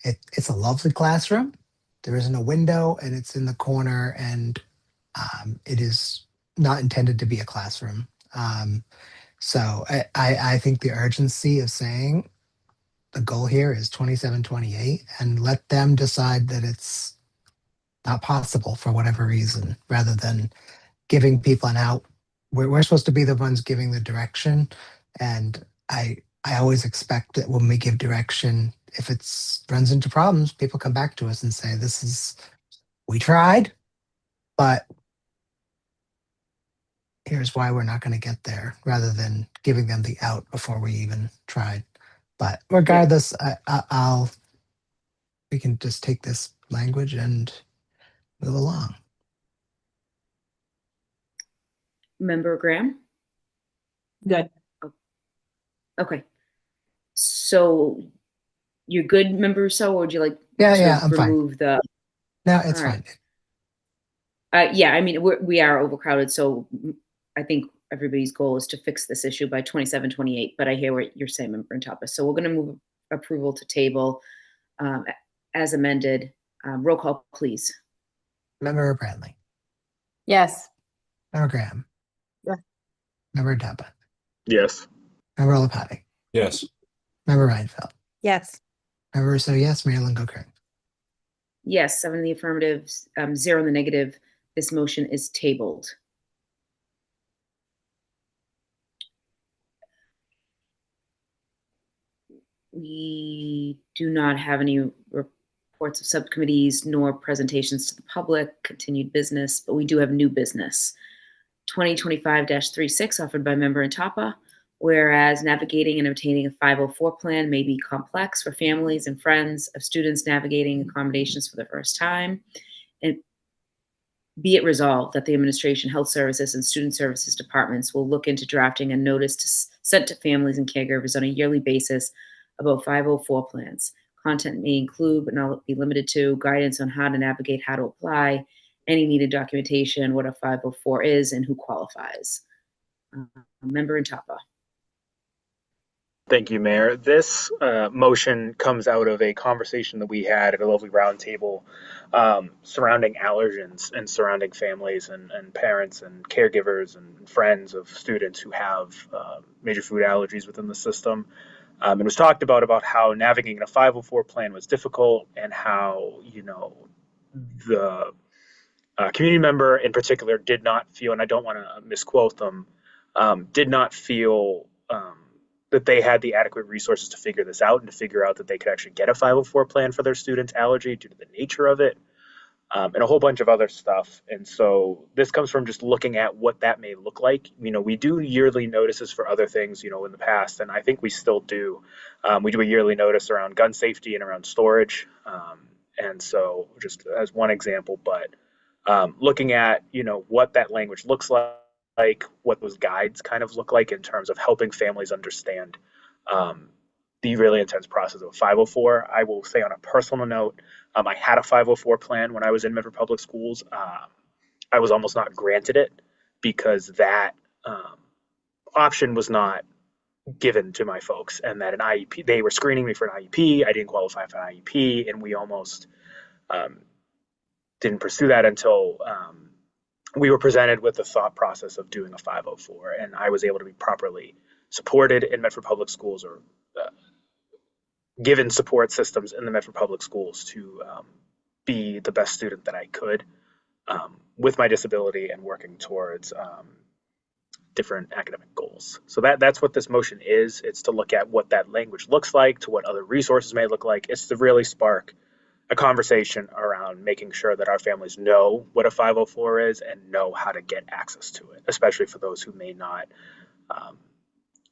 E: it's a lovely classroom. There isn't a window and it's in the corner, and it is not intended to be a classroom. So I think the urgency of saying the goal here is 27-28 and let them decide that it's not possible for whatever reason, rather than giving people an out. We're supposed to be the ones giving the direction. And I I always expect that when we give direction, if it runs into problems, people come back to us and say, we tried, but here's why we're not going to get there, rather than giving them the out before we even tried. But regardless, we can just take this language and move along.
A: Member Graham?
M: Good.
A: Okay. So you're good, Member Rousseau, or would you like
E: Yeah,
A: to
E: I'm fine.
A: remove the?
E: No, it's
A: All right.
E: fine.
A: Yeah, I mean, we are overcrowded, so I think everybody's goal is to fix this issue by 27, 28, but I hear what you're saying, Member Intapa. So we're going to move approval to table as amended. Roll call, please.
E: Member Bradley.
L: Yes.
E: Member Graham.
M: Yes.
E: Member Intapa.
J: Yes.
E: Member Olapati.
O: Yes.
E: Member Reinfeld.
D: Yes.
E: Member Rousseau, yes. Mayor Longo-Kern.
A: Yes, 7 in the affirmative, 0 in the negative. This motion is tabled. We do not have any reports of subcommittees nor presentations to the public, continued business, but we do have new business. 2025-36 offered by Member Intapa, whereas navigating and obtaining a 504 plan may be complex for families and friends of students navigating accommodations for the first time. And be it resolved that the administration, health services, and student services departments will look into drafting a notice sent to families and caregivers on a yearly basis about 504 plans. Content may include, but not be limited to, guidance on how to navigate, how to apply, any needed documentation, what a 504 is, and who qualifies. Member Intapa.
J: Thank you, Mayor. This motion comes out of a conversation that we had at a lovely roundtable surrounding allergens and surrounding families and parents and caregivers and friends of students who have major food allergies within the system. It was talked about how navigating a 504 plan was difficult, and how, the community member in particular did not feel, and I don't want to misquote them, did not feel that they had the adequate resources to figure this out and to figure out that they could actually get a 504 plan for their student's allergy due to the nature of it, and a whole bunch of other stuff. And so this comes from just looking at what that may look like. We do yearly notices for other things, in the past, and I think we still do. We do a yearly notice around gun safety and around storage. And so just as one example, but looking at, what that language looks like, what those guides kind of look like in terms of helping families understand the really intense process of 504. I will say on a personal note, I had a 504 plan when I was in Medford Public Schools. I was almost not granted it because that option was not given to my folks, and that an IEP, they were screening me for an IEP. I didn't qualify for an IEP, and we almost didn't pursue that until we were presented with the thought process of doing a 504, and I was able to be properly supported in Medford Public Schools, or given support systems in the Medford Public Schools to be the best student that I could with my disability and working towards different academic goals. So that's what this motion is. It's to look at what that language looks like, to what other resources may look like. It's to really spark a conversation around making sure that our families know what a 504 is and know how to get access to it, especially for those who may not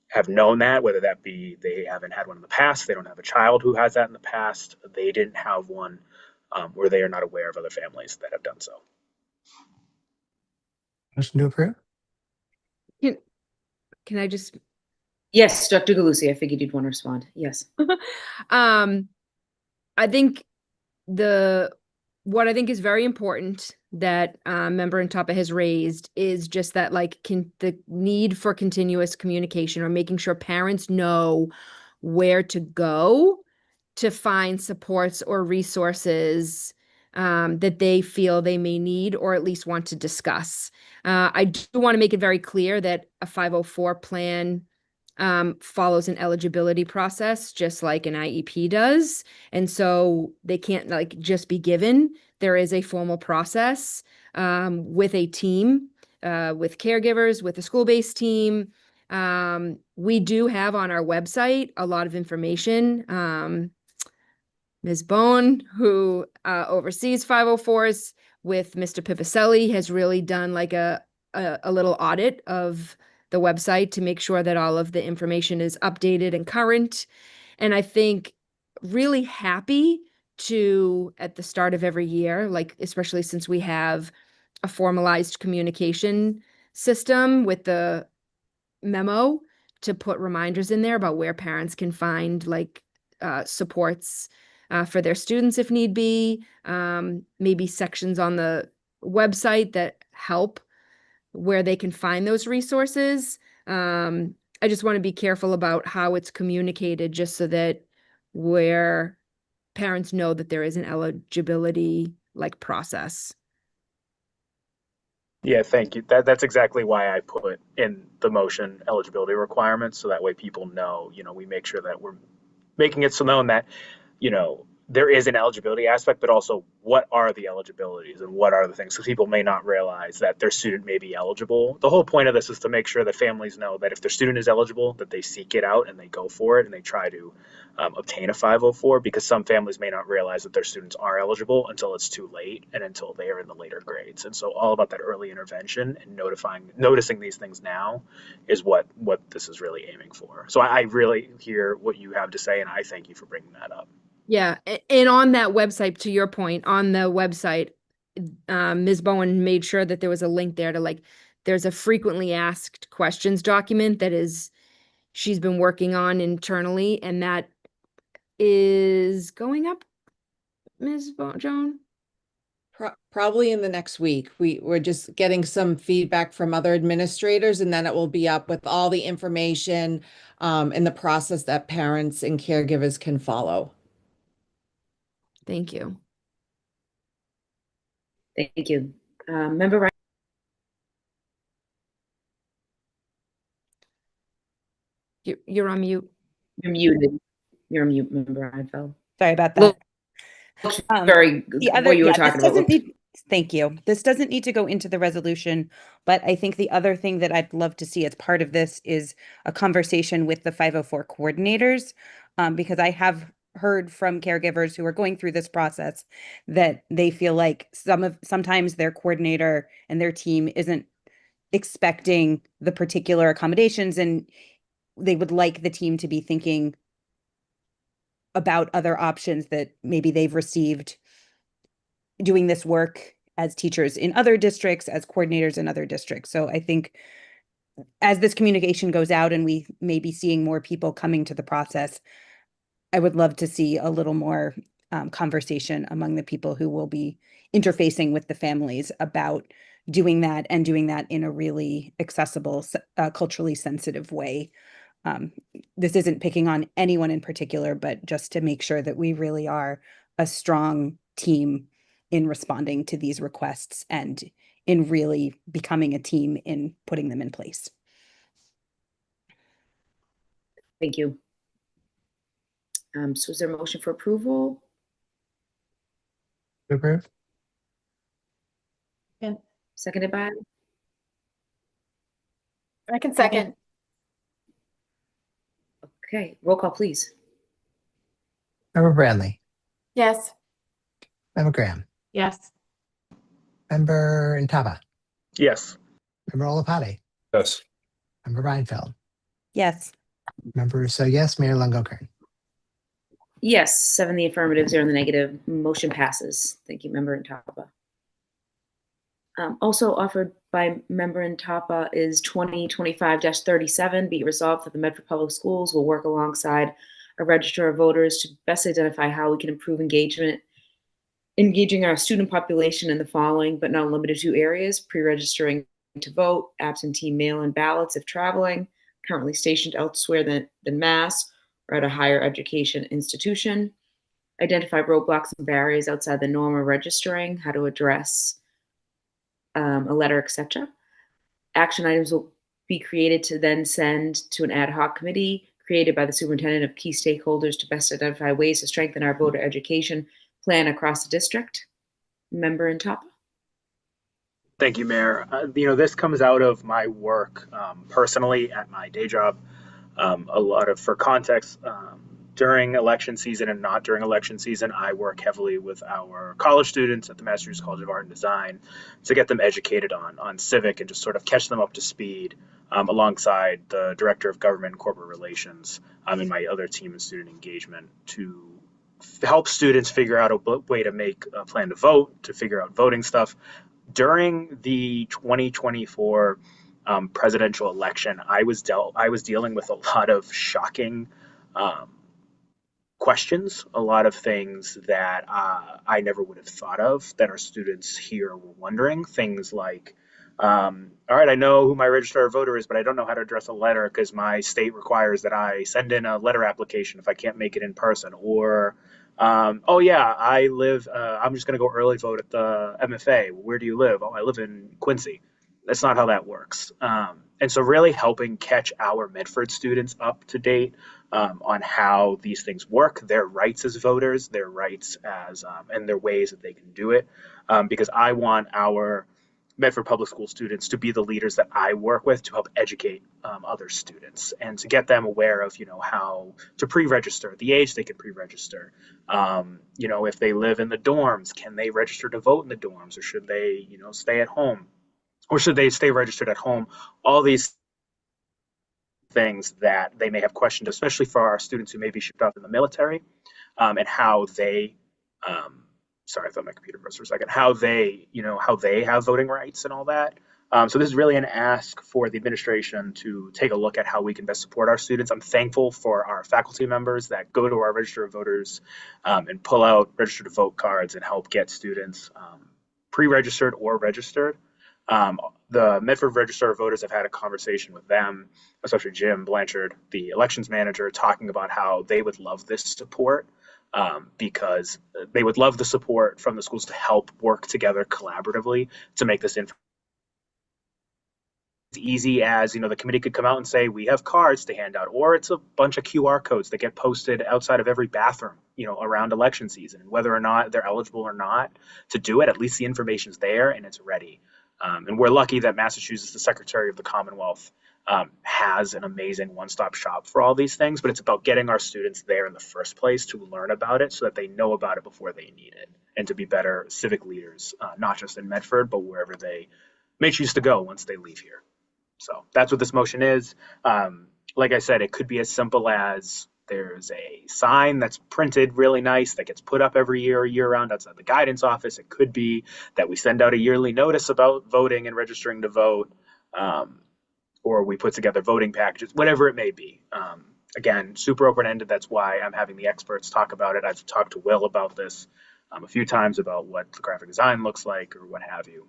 J: have known that, whether that be they haven't had one in the past, they don't have a child who has that in the past, they didn't have one, or they are not aware of other families that have done so.
E: Motion to approve?
B: Can I just?
A: Yes, Dr. Galusi, I figured you'd want to respond. Yes.
B: I think what I think is very important that Member Intapa has raised is just that, like, the need for continuous communication, or making sure parents know where to go to find supports or resources that they feel they may need, or at least want to discuss. I do want to make it very clear that a 504 plan follows an eligibility process, just like an IEP does. And so they can't just be given. There is a formal process with a team, with caregivers, with a school-based team, We do have on our website a lot of information. Ms. Bone, who oversees 504s with Mr. Pipicelli, has really done like a little audit of the website to make sure that all of the information is updated and current. And I think really happy to, at the start of every year, like especially since we have a formalized communication system with the memo, to put reminders in there about where parents can find like supports for their students if need be, maybe sections on the website that help where they can find those resources. I just want to be careful about how it's communicated, just so that where parents know that there is an eligibility like process.
J: Yeah, thank you. That's exactly why I put in the motion eligibility requirements, so that way people know, we make sure that we're making it so known that, there is an eligibility aspect, but also what are the eligibilities and what are the things? Because people may not realize that their student may be eligible. The whole point of this is to make sure that families know that if their student is eligible, that they seek it out and they go for it and they try to obtain a 504, because some families may not realize that their students are eligible until it's too late and until they are in the later grades. And so all about that early intervention and noticing these things now is what this is really aiming for. So I really hear what you have to say, and I thank you for bringing that up.
B: Yeah, and on that website, to your point, on the website, Ms. Bowen made sure that there was a link there to like, there's a frequently asked questions document that she's been working on internally, and that is going up, Ms. Joan?
R: Probably in the next week. We're just getting some feedback from other administrators, and then it will be up with all the information and the process that parents and caregivers can follow.
B: Thank you.
A: Thank you. Member Ryan?
B: You're on mute.
A: You're muted. You're on mute, Member Reinfeld.
D: Sorry about that.
A: Very
D: the other,
A: what you were
D: yeah,
A: talking
D: this
A: about.
D: doesn't need, thank you. This doesn't need to go into the resolution, but I think the other thing that I'd love to see as part of this is a conversation with the 504 coordinators, because I have heard from caregivers who are going through this process that they feel like sometimes their coordinator and their team isn't expecting the particular accommodations, and they would like the team to be thinking about other options that maybe they've received doing this work as teachers in other districts, as coordinators in other districts. So I think as this communication goes out and we may be seeing more people coming to the process, I would love to see a little more conversation among the people who will be interfacing with the families about doing that, and doing that in a really accessible, culturally sensitive way. This isn't picking on anyone in particular, but just to make sure that we really are a strong team in responding to these requests and in really becoming a team in putting them in place.
A: Thank you. So is there a motion for approval?
E: Approve.
A: Seconded by?
L: I can second.
A: Okay, roll call, please.
E: Member Bradley.
L: Yes.
E: Member Graham.
M: Yes.
E: Member Intaba.
J: Yes.
E: Member Olapati.
O: Yes.
E: Member Reinfeld.
D: Yes.
E: Member Russo, yes. Mayor Longo-Kern.
A: Yes, 7 in the affirmative, 0 in the negative. Motion passes. Thank you, Member Intapa. Also offered by Member Intapa is 2025-37. Be it resolved that the Medford Public Schools will work alongside a register of voters to best identify how we can improve engaging our student population in the following, but not limited to areas: pre-registering to vote, absentee mail-in ballots if traveling, currently stationed elsewhere than Mass or at a higher education institution, identify roadblocks and barriers outside the norm of registering, how to address a letter, etc. Action items will be created to then send to an ad hoc committee created by the superintendent of key stakeholders to best identify ways to strengthen our voter education plan across the district. Member Intapa?
J: Thank you, Mayor. This comes out of my work personally at my day job. A lot of, for context, during election season and not during election season, I work heavily with our college students at the Massachusetts College of Art and Design to get them educated on civic and just sort of catch them up to speed, alongside the Director of Government and Corporate Relations and my other team in student engagement to help students figure out a way to make a plan to vote, to figure out voting stuff. During the 2024 presidential election, I was dealing with a lot of shocking um, questions, a lot of things that I never would have thought of that our students here were wondering. Things like, all right, I know who my registered voter is, but I don't know how to address a letter because my state requires that I send in a letter application if I can't make it in person. Or, oh yeah, I'm just going to go early vote at the MFA. Where do you live? Oh, I live in Quincy. That's not how that works. And so really helping catch our Medford students up to date on how these things work, their rights as voters, their rights as, and their ways that they can do it. Because I want our Medford Public School students to be the leaders that I work with to help educate other students and to get them aware of, how to pre-register, the age they can pre-register. If they live in the dorms, can they register to vote in the dorms, or should they, stay at home? Or should they stay registered at home? All these things that they may have questioned, especially for our students who may be shipped off in the military, and how they, sorry, I thought my computer froze for a second, how they have voting rights and all that. So this is really an ask for the administration to take a look at how we can best support our students. I'm thankful for our faculty members that go to our register of voters and pull out register to vote cards and help get students pre-registered or registered. The Medford Register of Voters have had a conversation with them, especially Jim Blanchard, the elections manager, talking about how they would love this support because they would love the support from the schools to help work together collaboratively to make this easy as, the committee could come out and say, we have cards to hand out, or it's a bunch of QR codes that get posted outside of every bathroom, around election season. And whether or not they're eligible or not to do it, at least the information's there and it's ready. And we're lucky that Massachusetts, the Secretary of the Commonwealth, has an amazing one-stop shop for all these things, but it's about getting our students there in the first place to learn about it so that they know about it before they need it and to be better civic leaders, not just in Medford, but wherever they may choose to go once they leave here. So that's what this motion is. Like I said, it could be as simple as there's a sign that's printed really nice that gets put up every year round outside the guidance office. It could be that we send out a yearly notice about voting and registering to vote, or we put together voting packages, whatever it may be. Again, super open-ended. That's why I'm having the experts talk about it. I've talked to Will about this a few times about what the graphic design looks like or what have you.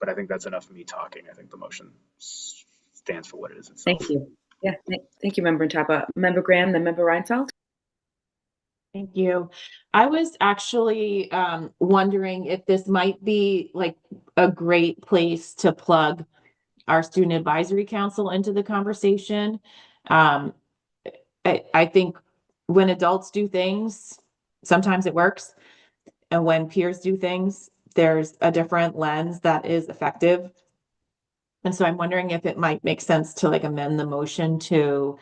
J: But I think that's enough of me talking. I think the motion stands for what it is itself.
A: Thank you. Yeah, thank you, Member Ntapa. Member Graham, then Member Reinfeld.
M: Thank you. I was actually wondering if this might be like a great place to plug our Student Advisory Council into the conversation. I think when adults do things, sometimes it works. And when peers do things, there's a different lens that is effective. And so I'm wondering if it might make sense to amend the motion to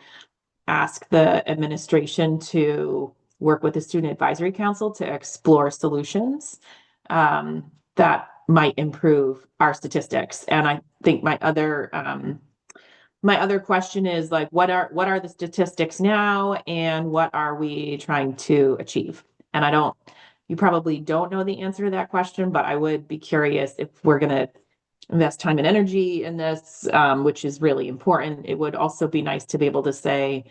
M: ask the administration to work with the Student Advisory Council to explore solutions that might improve our statistics. And I think my other question is what are the statistics now and what are we trying to achieve? And you probably don't know the answer to that question, but I would be curious if we're going to invest time and energy in this, which is really important. It would also be nice to be able to say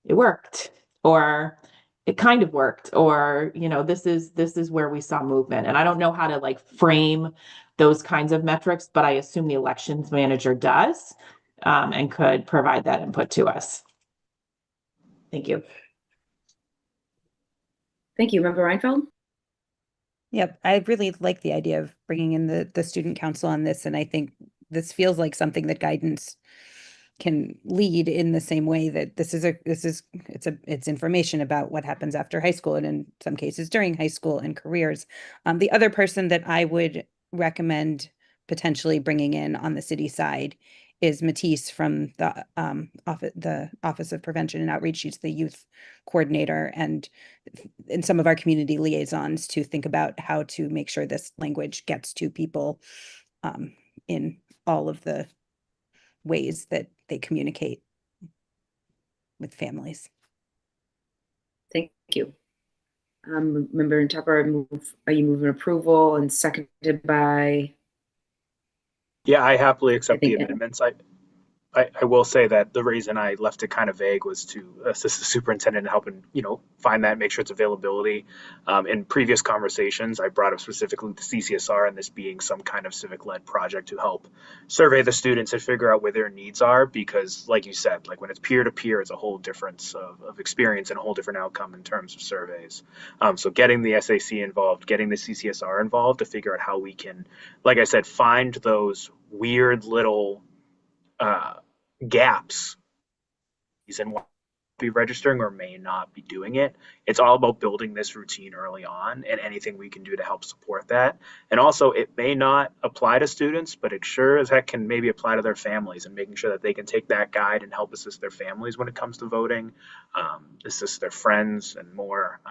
M: it worked, or it kind of worked, or this is where we saw movement. And I don't know how to frame those kinds of metrics, but I assume the elections manager does and could provide that input to us. Thank you.
A: Thank you, Member Reinfeld.
D: Yep, I really like the idea of bringing in the student council on this, and I think this feels like something that guidance can lead in the same way that it's information about what happens after high school and in some cases during high school and careers. The other person that I would recommend potentially bringing in on the city side is Matisse from the Office of Prevention and Outreach. She's the youth coordinator, and in some of our community liaisons to think about how to make sure this language gets to people in all of the ways that they communicate with families.
A: Thank you. Member Tupper, are you moving approval, and seconded by?
J: Yeah, I happily accept the
A: think-
J: amendments. I will say that the reason I left it kind of vague was to assist the superintendent in helping, find that, make sure it's availability. In previous conversations, I brought up specifically the CCSR and this being some kind of civic-led project to help survey the students and figure out where their needs are. Because, like you said, like when it's peer-to-peer, it's a whole difference of experience and a whole different outcome in terms of surveys. So getting the SAC involved, getting the CCSR involved to figure out how we can, like I said, find those weird little gaps and be registering or may not be doing it. It's all about building this routine early on and anything we can do to help support that. And also, it may not apply to students, but it sure as heck can maybe apply to their families, and making sure that they can take that guide and help assist their families when it comes to voting, assist their friends, and more.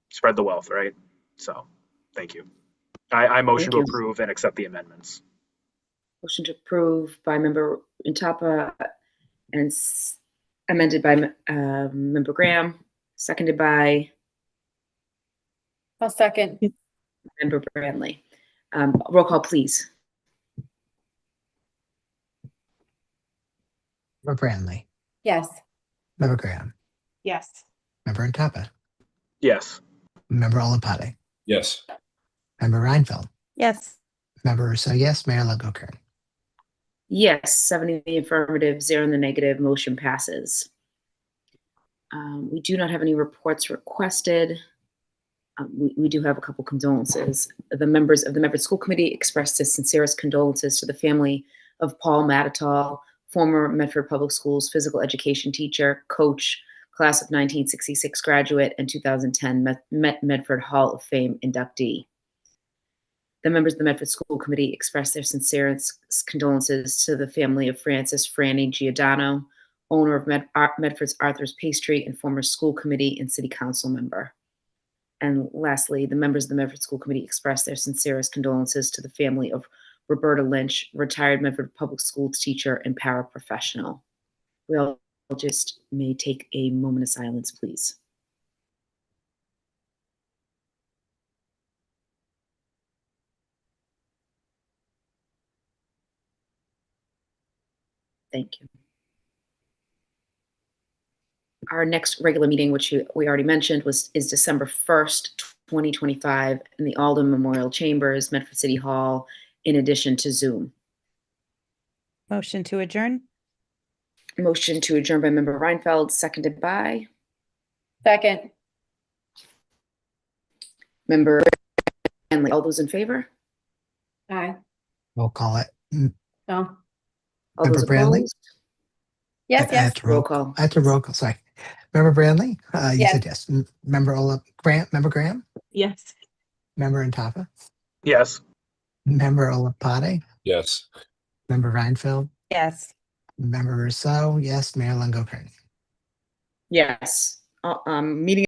J: Spread the wealth, right? So thank you. I motion to approve and accept the amendments.
A: Motion to approve by Member Intapa and amended by Member Graham, seconded by?
L: I'll second.
A: Member Brantley. Roll call, please.
E: Member Brantley.
L: Yes.
E: Member Graham.
M: Yes.
E: Member Intapa.
J: Yes.
E: Member Olapate.
O: Yes.
E: Member Reinfeld.
R: Yes.
E: Member Rousseau, yes. Mayor Longo-Kern.
A: Yes, 7 in the affirmative, 0 in the negative, motion passes. We do not have any reports requested. We do have a couple condolences. The members of the Medford School Committee expressed their sincerest condolences to the family of Paul Matatall, former Medford Public Schools physical education teacher, coach, class of 1966 graduate, and 2010 Medford Hall of Fame inductee. The members of the Medford School Committee expressed their sincerest condolences to the family of Francis Franny Giordano, owner of Medford's Arthur's Pastry and former school committee and city council member. And lastly, the members of the Medford School Committee expressed their sincerest condolences to the family of Roberta Lynch, retired Medford Public Schools teacher and paraprofessional. We all just may take a moment of silence, please. Thank you. Our next regular meeting, which we already mentioned, is December 1st, 2025 in the Alden Memorial Chambers, Medford City Hall, in addition to Zoom.
D: Motion to adjourn?
A: Motion to adjourn by Member Reinfeld, seconded by?
L: Second.
A: Member Hanley. All those in favor?
L: Aye.
E: We'll call it.
L: No.
A: All
E: Member
A: those
E: Brantley?
A: opposed?
L: Yes,
E: I have
L: yes.
E: to roll call. I have to roll call. Sorry. Member Brantley? You
L: Yes.
E: said yes. Member Graham?
M: Yes.
E: Member Intapa?
J: Yes.
E: Member Olapate?
O: Yes.
E: Member Reinfeld?
D: Yes.
E: Member Rousseau? Yes. Mayor Longo-Kern.
A: Yes. Meeting